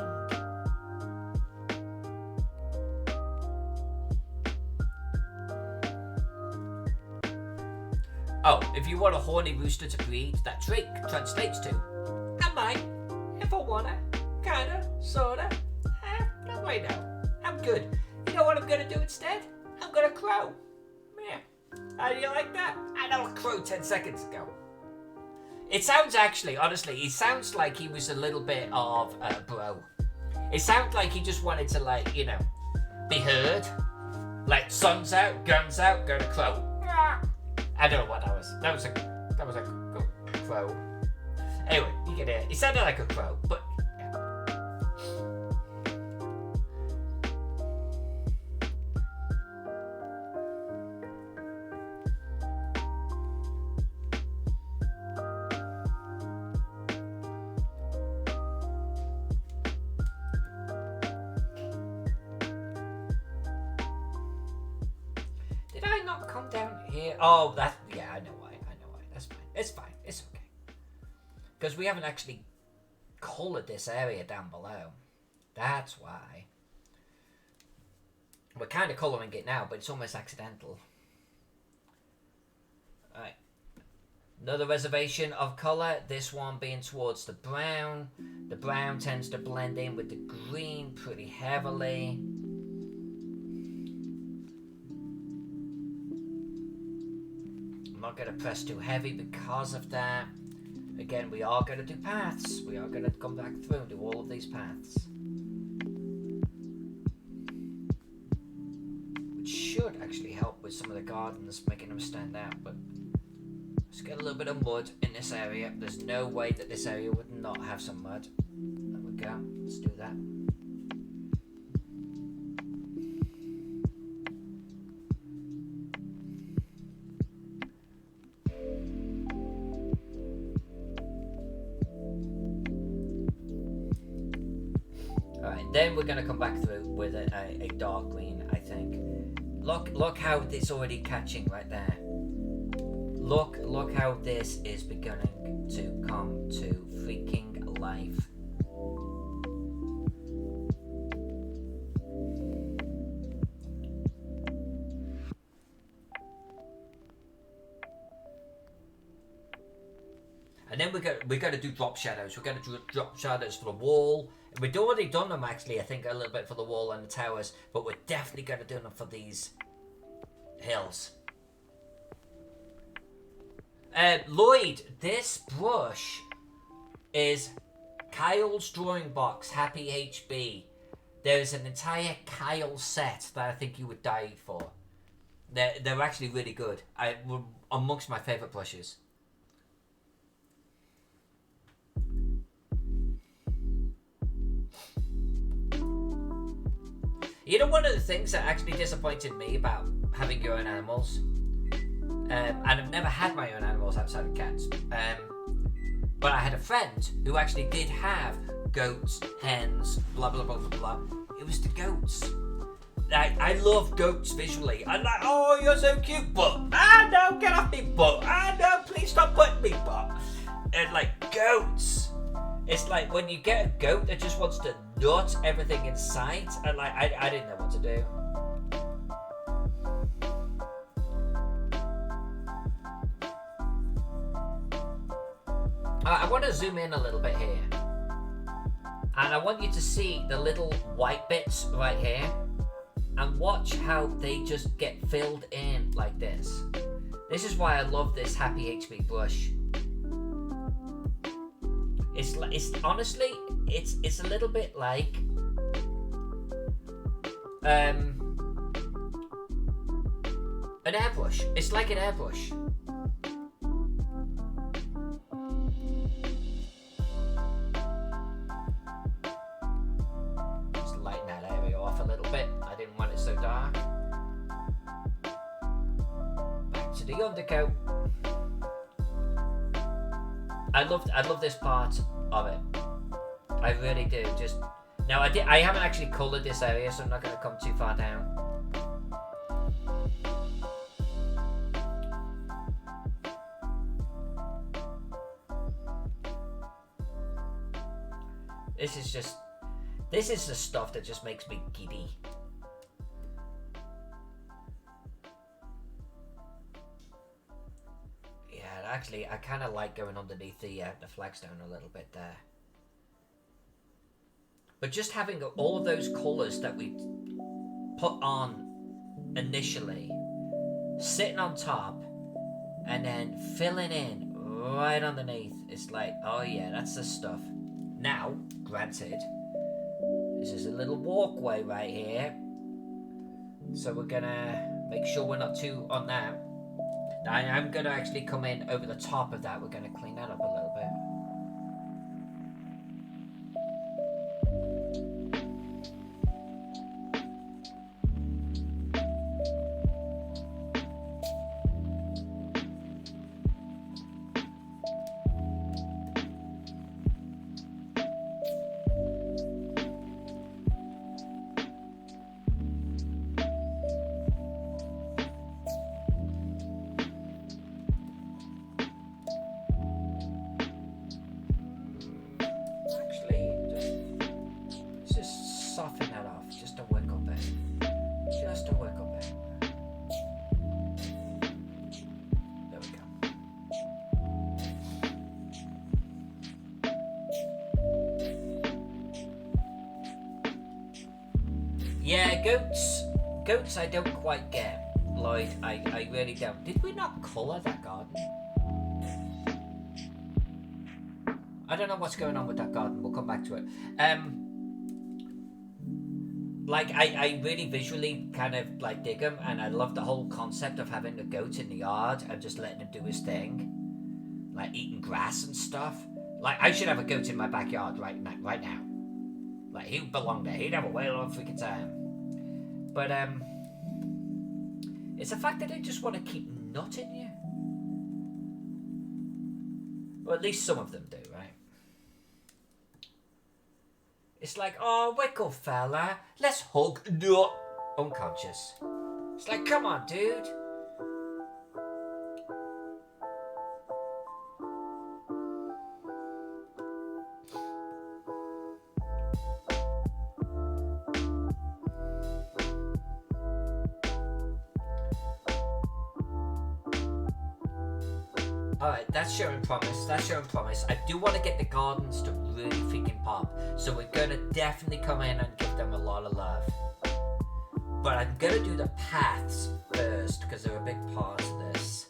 Oh, if you want a horny rooster to breed, that trick translates to, I might, if I wanna, kinda, sorta, not right now. I'm good. You know what I'm gonna do instead? I'm gonna crow. Yeah. How do you like that? I know a crow 10 seconds ago. It sounds actually, honestly, it sounds like he was a little bit of a bro. It sounds like he just wanted to, like, you know, be heard. Like, sun's out, guns out, go to crow. I don't know what that was. That was a crow. Anyway, you can hear. It sounded like a crow, but yeah. not come down here? Oh, that, yeah, I know why. That's fine. It's fine. It's okay. Because we haven't actually coloured this area down below. That's why. We're kind of colouring it now, but it's almost accidental. Alright. Another reservation of colour, this one being towards the brown. The brown tends to blend in with the green pretty heavily. I'm not going to press too heavy because of that. Again, we are going to do paths. We are going to come back through and do all of these paths. Which should actually help with some of the gardens, making them stand out, but let's get a little bit of mud in this area. There's no way that this area would not have some mud. There we go. Let's do that. Alright, then we're going to come back through with a dark green, I think. Look how it's already catching right there. Look how this is beginning to come to freaking life. And then we got to do drop shadows. We're going to do drop shadows for the wall. We'd already done them actually, I think, a little bit for the wall and the towers, but we're definitely going to do them for these hills. Lloyd, this brush is Kyle's drawing box, Happy HB. There's an entire Kyle set that I think you would die for. They're actually really good. Amongst my favourite brushes. You know, one of the things that actually disappointed me about having your own animals, and I've never had my own animals outside of cats, but I had a friend who actually did have goats, hens, blah blah blah blah blah. It was the goats. I love goats visually. I'm like, oh, you're so cute, but no, get off me, but no, please stop putting me, but. And like goats, it's like when you get a goat that just wants to nut everything in sight, and like I didn't know what to do. I want to zoom in a little bit here, and I want you to see the little white bits right here, and watch how they just get filled in like this. This is why I love this Happy HB brush. It's honestly, it's a little bit like an airbrush. It's like an airbrush. Just lighten that area off a little bit. I didn't want it so dark. Back to the undercoat. I love this part of it. I really do. Just now, I haven't actually coloured this area, so I'm not going to come too far down. This is the stuff that just makes me giddy. Actually, I kind of like going underneath the flagstone a little bit there. But just having all of those colours that we put on initially, sitting on top, and then filling in right underneath, it's like, oh yeah, that's the stuff. Now, granted, this is a little walkway right here, so we're gonna make sure we're not too on that. Now, I'm going to actually come in over the top of that. We're going to clean that up a little bit. off, just a wiggle bit. Just a wiggle bit. There we go. Yeah, goats I don't quite get, Lloyd. I really don't. Did we not colour that garden? I don't know what's going on with that garden. We'll come back to it. Like, I really visually kind of, like, dig him, and I love the whole concept of having the goat in the yard and just letting him do his thing. Like, eating grass and stuff. Like, I should have a goat in my backyard right now. Like, he'd belong there. He'd have a whale of a freaking time. But, it's the fact that they just want to keep nutting you. Or at least some of them do, right? It's like, oh, wiggle fella, let's hug. No, unconscious. It's like, come on, dude. Alright, that's showing promise. That's showing promise. I do want to get the gardens to really freaking pop. So we're going to definitely come in and give them a lot of love. But I'm going to do the paths first because they're a big part of this.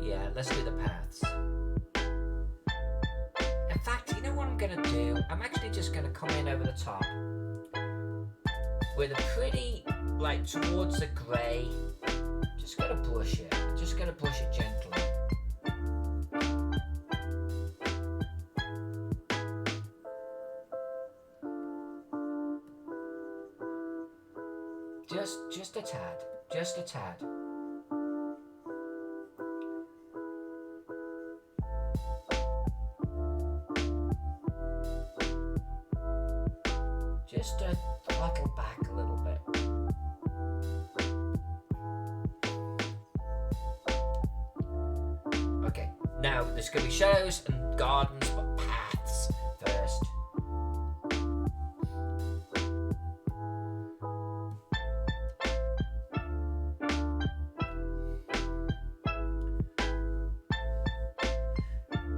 Yeah, let's do the paths. In fact, you know what I'm going to do? I'm actually just going to come in over the top with a pretty, like, towards the grey. Just gonna brush it. Just gonna brush it gently. Just a tad. Just a tad. Just to throttle back a little bit. Okay, now there's going to be shadows and gardens, but paths first.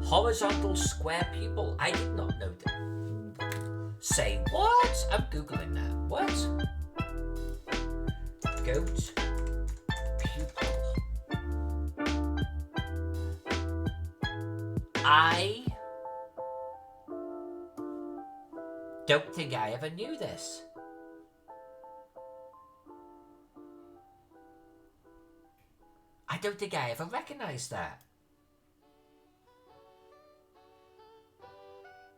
Horizontal square pupil. I did not know that. Say what? I'm Googling that. What? Goat pupil. I don't think I ever knew this. I don't think I ever recognized that.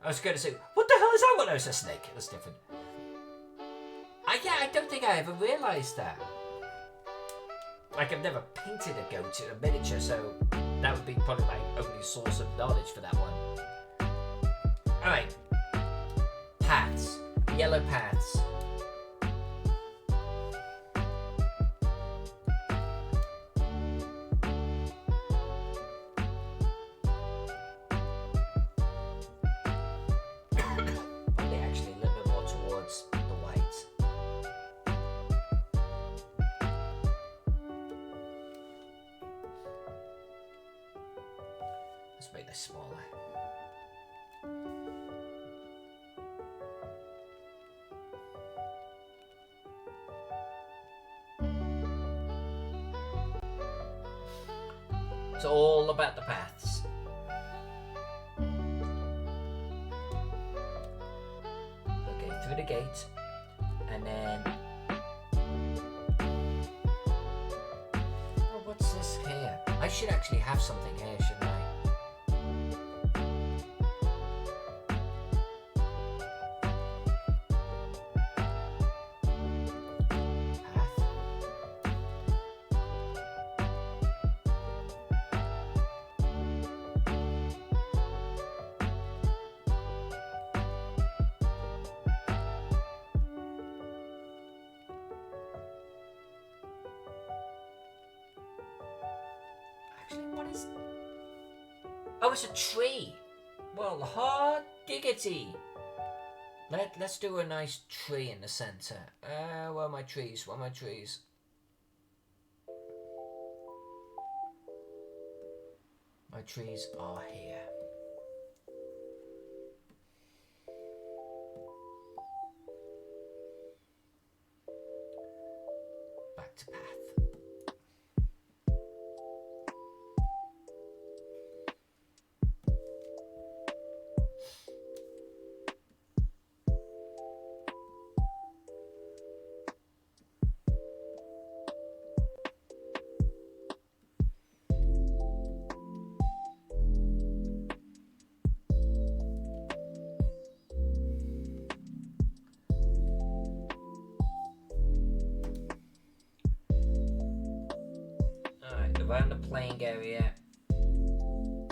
I was going to say, what the hell is that one? Oh, it's a snake. That's different. Yeah, I don't think I ever realized that. Like, I've never painted a goat in a miniature, so that would be probably my only source of knowledge for that one. Alright. Paths. Yellow paths. Probably actually a little bit more towards the white. Let's make this smaller. It's all about the paths. Okay, through the gate, and then... Oh, what's this here? I should actually have something here, shouldn't I? What is... Oh, it's a tree. Well, hot diggity. Let's do a nice tree in the center. Where are my trees? Where are my trees? My trees are here. Back to path. Around the playing area,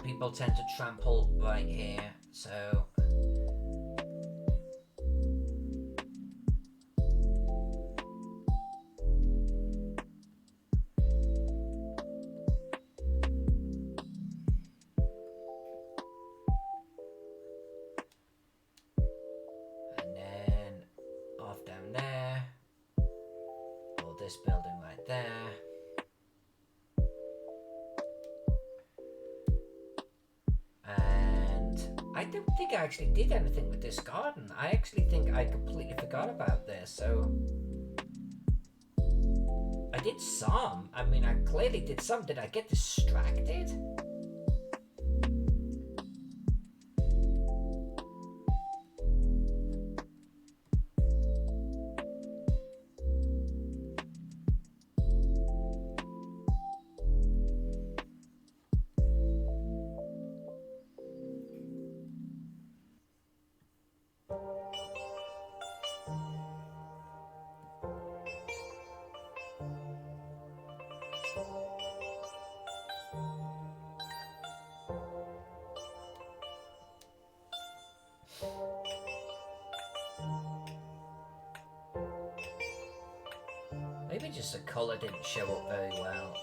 people tend to trample right here, so and then off down there, or this building right there. I don't think I actually did anything with this garden. I actually think I completely forgot about this, so... I did some. I mean, I clearly did some. Did I get distracted? Maybe just the colour didn't show up very well.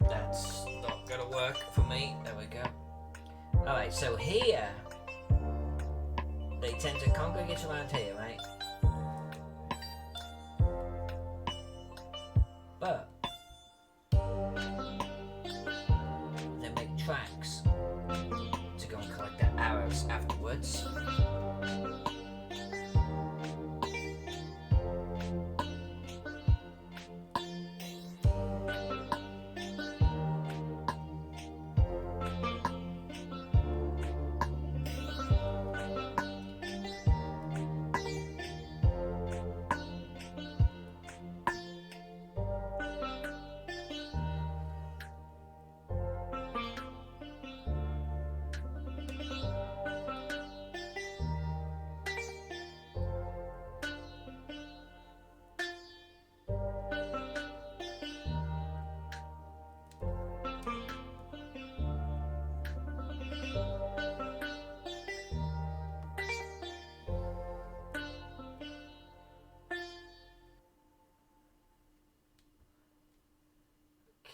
That's not gonna work for me. There we go. Alright, so here they tend to congregate around here, right? But they make tracks to go and collect their arrows afterwards.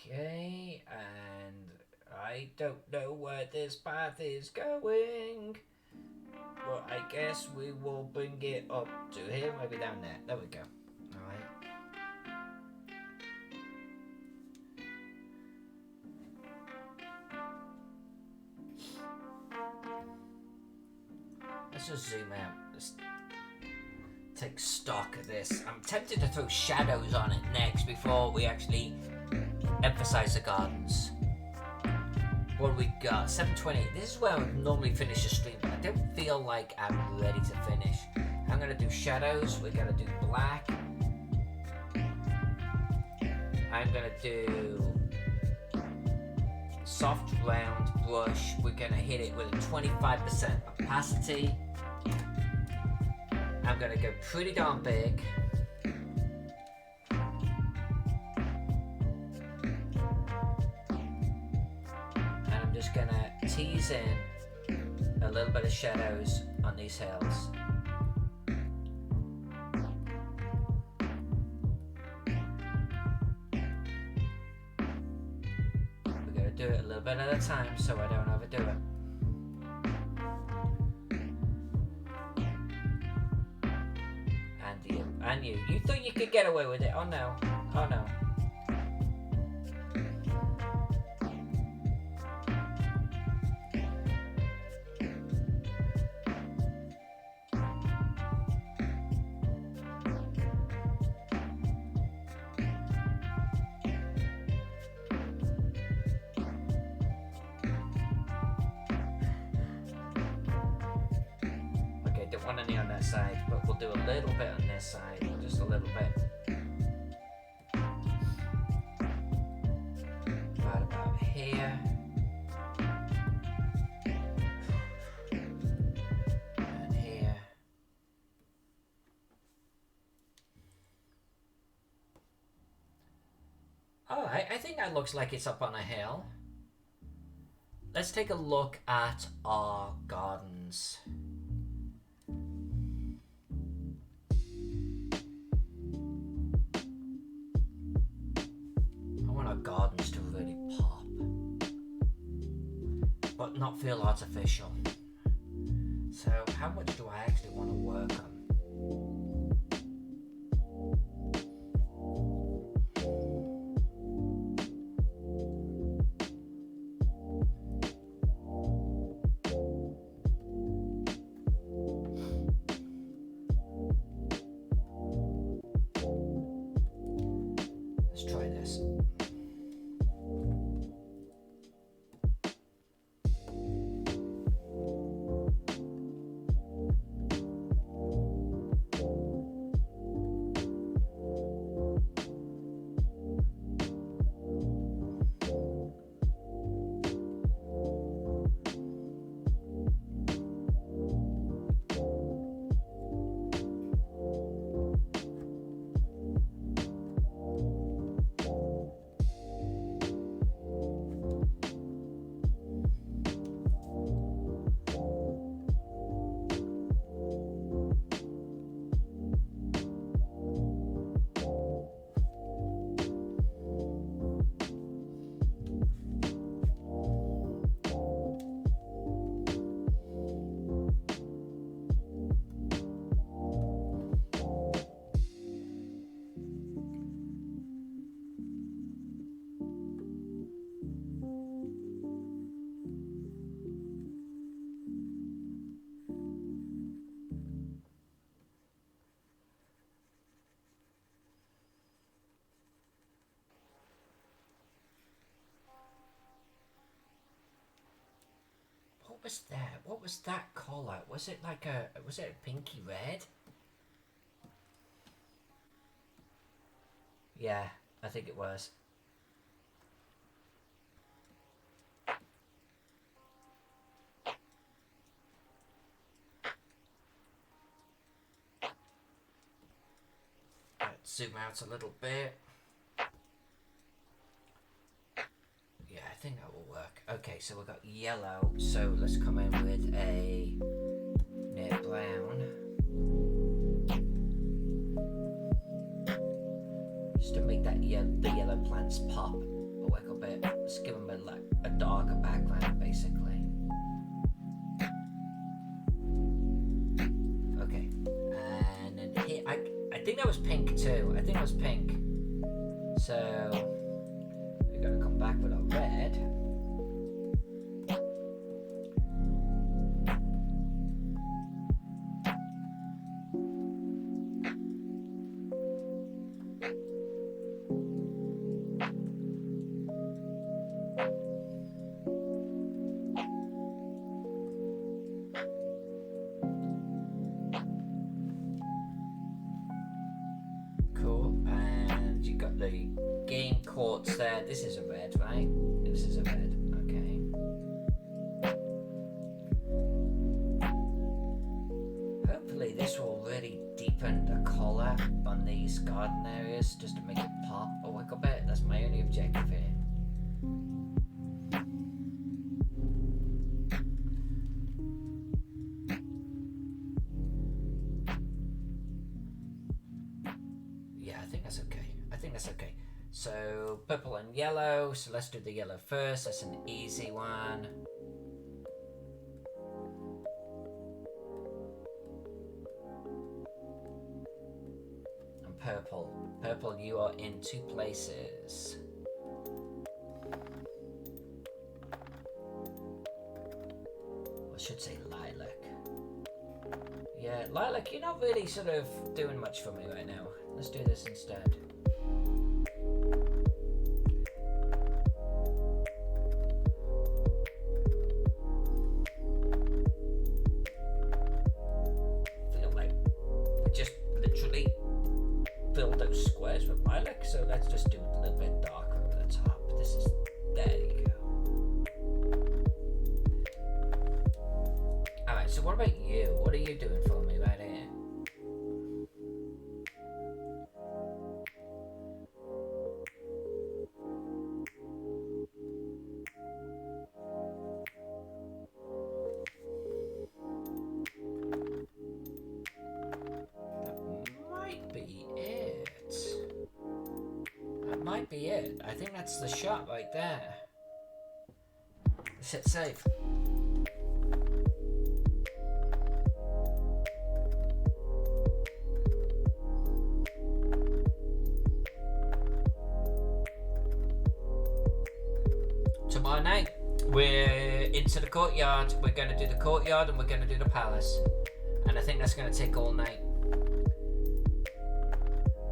Okay, and I don't know where this path is going, but I guess we will bring it up to here, maybe down there. There we go. Alright. Let's just zoom out. Let's take stock of this. I'm tempted to throw shadows on it next before we actually emphasize the gardens. What do we got? 7:20. This is where I would normally finish the stream, but I don't feel like I'm ready to finish. I'm gonna do shadows. We're gonna do black. I'm gonna do soft round brush. We're gonna hit it with a 25% opacity. I'm gonna go pretty darn big. And I'm just gonna teasing a little bit of shadows on these hills. We're going to do it a little bit at a time so I don't overdo it. And you thought you could get away with it. Oh no. Oh no. Okay, don't want any on that side, but we'll do a little bit on this side. Just a little bit. Right about here. And here. Alright, I think that looks like it's up on a hill. Let's take a look at our gardens. Gardens to really pop, but not feel artificial. So how much do I actually want to work on? Let's try this. What was that? What was that colour? Was it like was it a pinky red? Yeah, I think it was. Let's zoom out a little bit. Yeah, I think that will work. Okay, so we've got yellow, so let's come in with a near brown. Just to make that the yellow plants pop a little bit. Let's give them a darker background, basically. Okay, and then here, I think that was pink too. I think it was pink. So we're gonna come back with our red. The game quartz there. This is a red, right? This is a red. Okay. Hopefully this will really deepen the colour on these garden areas just to make it pop a little bit. That's my only objective here. that's okay. I think that's okay. So purple and yellow. So let's do the yellow first. That's an easy one. And purple. Purple, you are in 2 places. I should say lilac. Yeah, lilac, you're not really sort of doing much for me right now. Let's do this instead. Feel like we just literally filled those squares with lilac, so let's just do it a little bit darker over the top. This is, there you go. Alright, so what about you? What are you doing for me right here? That might be it. I think that's the shot right there. Let's hit save. Tomorrow night, we're into the courtyard. We're going to do the courtyard and we're going to do the palace. And I think that's going to take all night.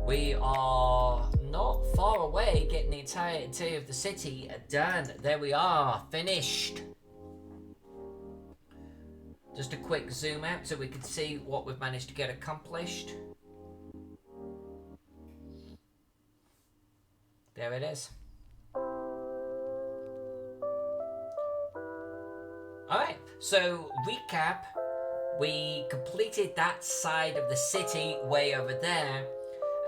We are not far away getting the entire interior of the city done. There we are, finished. Just a quick zoom out so we can see what we've managed to get accomplished. There it is. Alright, so recap. We completed that side of the city way over there.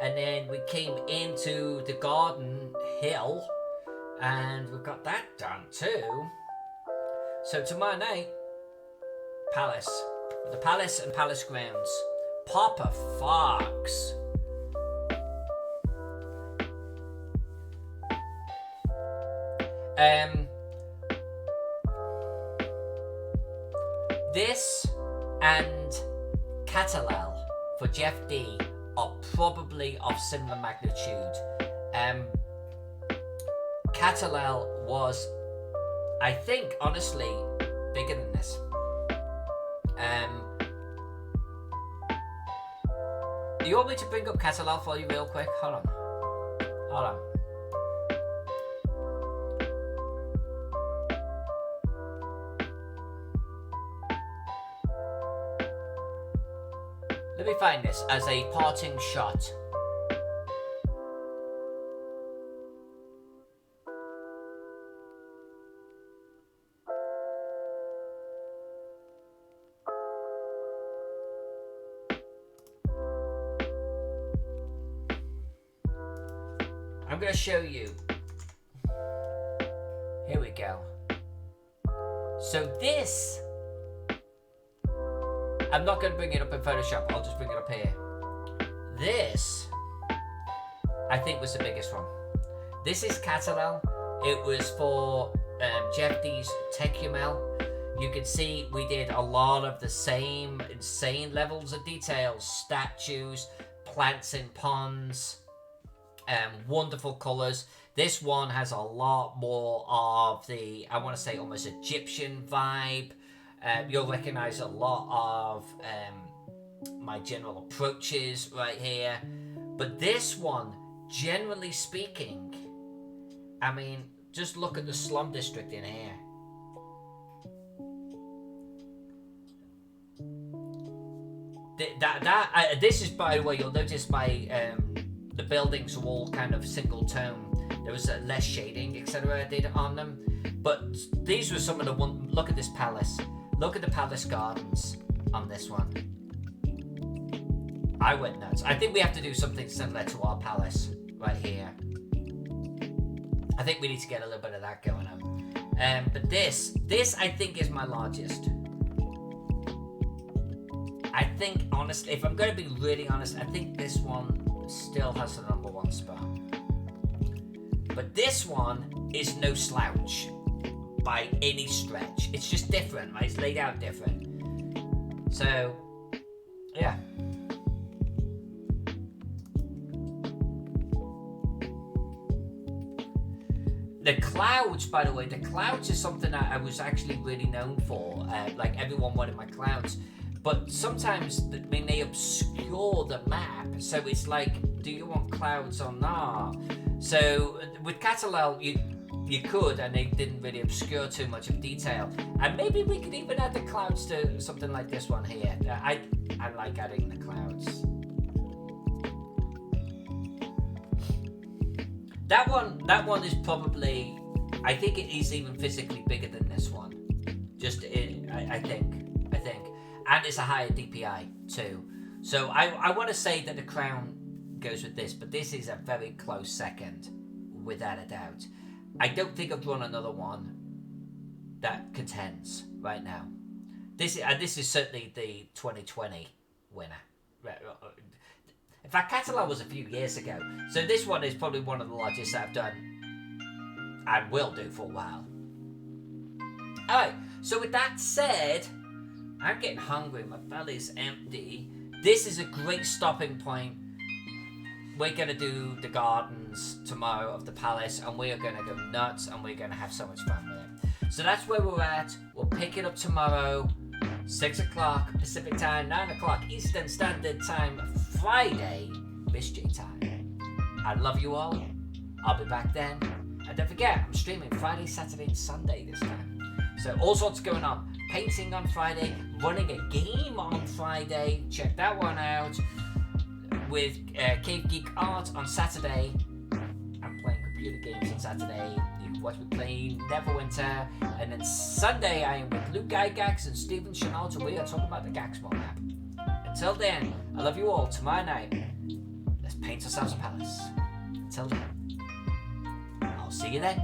And then we came into the garden hill. And we've got that done too. So tomorrow night, palace. The palace and palace grounds. Papa Fox. This and Catalel for Jeff D are probably of similar magnitude. Catalel was, I think, honestly, bigger than this. Do you want me to bring up Catalel for you real quick? Hold on. Hold on. Let me find this as a parting shot. I'm going to show you. Here we go. So this, I'm not going to bring it up in Photoshop, I'll just bring it up here. This, I think, was the biggest one. This is Catalel. It was for Jeff D's Techumel. You can see we did a lot of the same insane levels of detail. Statues, plants in ponds, wonderful colours. This one has a lot more of the, I want to say, almost Egyptian vibe. You'll recognise a lot of my general approaches right here. But this one, generally speaking, I mean, just look at the slum district in here. This is, by the way, you'll notice my the buildings are all kind of single tone. There was less shading, etc. I did on them. But these were some of the one. Look at this palace. Look at the palace gardens on this one. I went nuts. I think we have to do something similar to our palace right here. I think we need to get a little bit of that going on. But this I think is my largest. I think, honestly, if I'm going to be really honest, I think this one still has the #1 one spot. But this one is no slouch by any stretch. It's just different, right? It's laid out different. So, yeah. The clouds, by the way, the clouds is something that I was actually really known for. Like everyone wanted my clouds. But sometimes, they obscure the map. So it's like, do you want clouds or not? So with Catalel, you could, and they didn't really obscure too much of detail. And maybe we could even add the clouds to something like this one here. I like adding the clouds. That one is probably, I think it is even physically bigger than this one. I think. And it's a higher DPI too. So I want to say that the crown goes with this, but this is a very close second, without a doubt. I don't think I've run another one that contends right now. This is certainly the 2020 winner. In fact, Catalan was a few years ago, so this one is probably one of the largest I've done and will do for a while. Alright, so with that said, I'm getting hungry, my belly's empty. This is a great stopping point. We're going to do the gardens tomorrow of the palace, and we are going to go nuts, and we're going to have so much fun with it. So that's where we're at. We'll pick it up tomorrow, 6 o'clock Pacific time, 9 o'clock Eastern Standard Time, Friday, Miss J time. I love you all. I'll be back then. And don't forget, I'm streaming Friday, Saturday, and Sunday this time. So all sorts going on. Painting on Friday, running a game on Friday. Check that one out. With Cave Geek Art on Saturday. I'm playing computer games on Saturday. You can watch me playing Neverwinter. And then Sunday I am with Luke Gygax and Stephen Chenault, and we are talking about the Gaxmore map. Until then, I love you all. Tomorrow night, let's paint ourselves a palace. Until then, I'll see you then.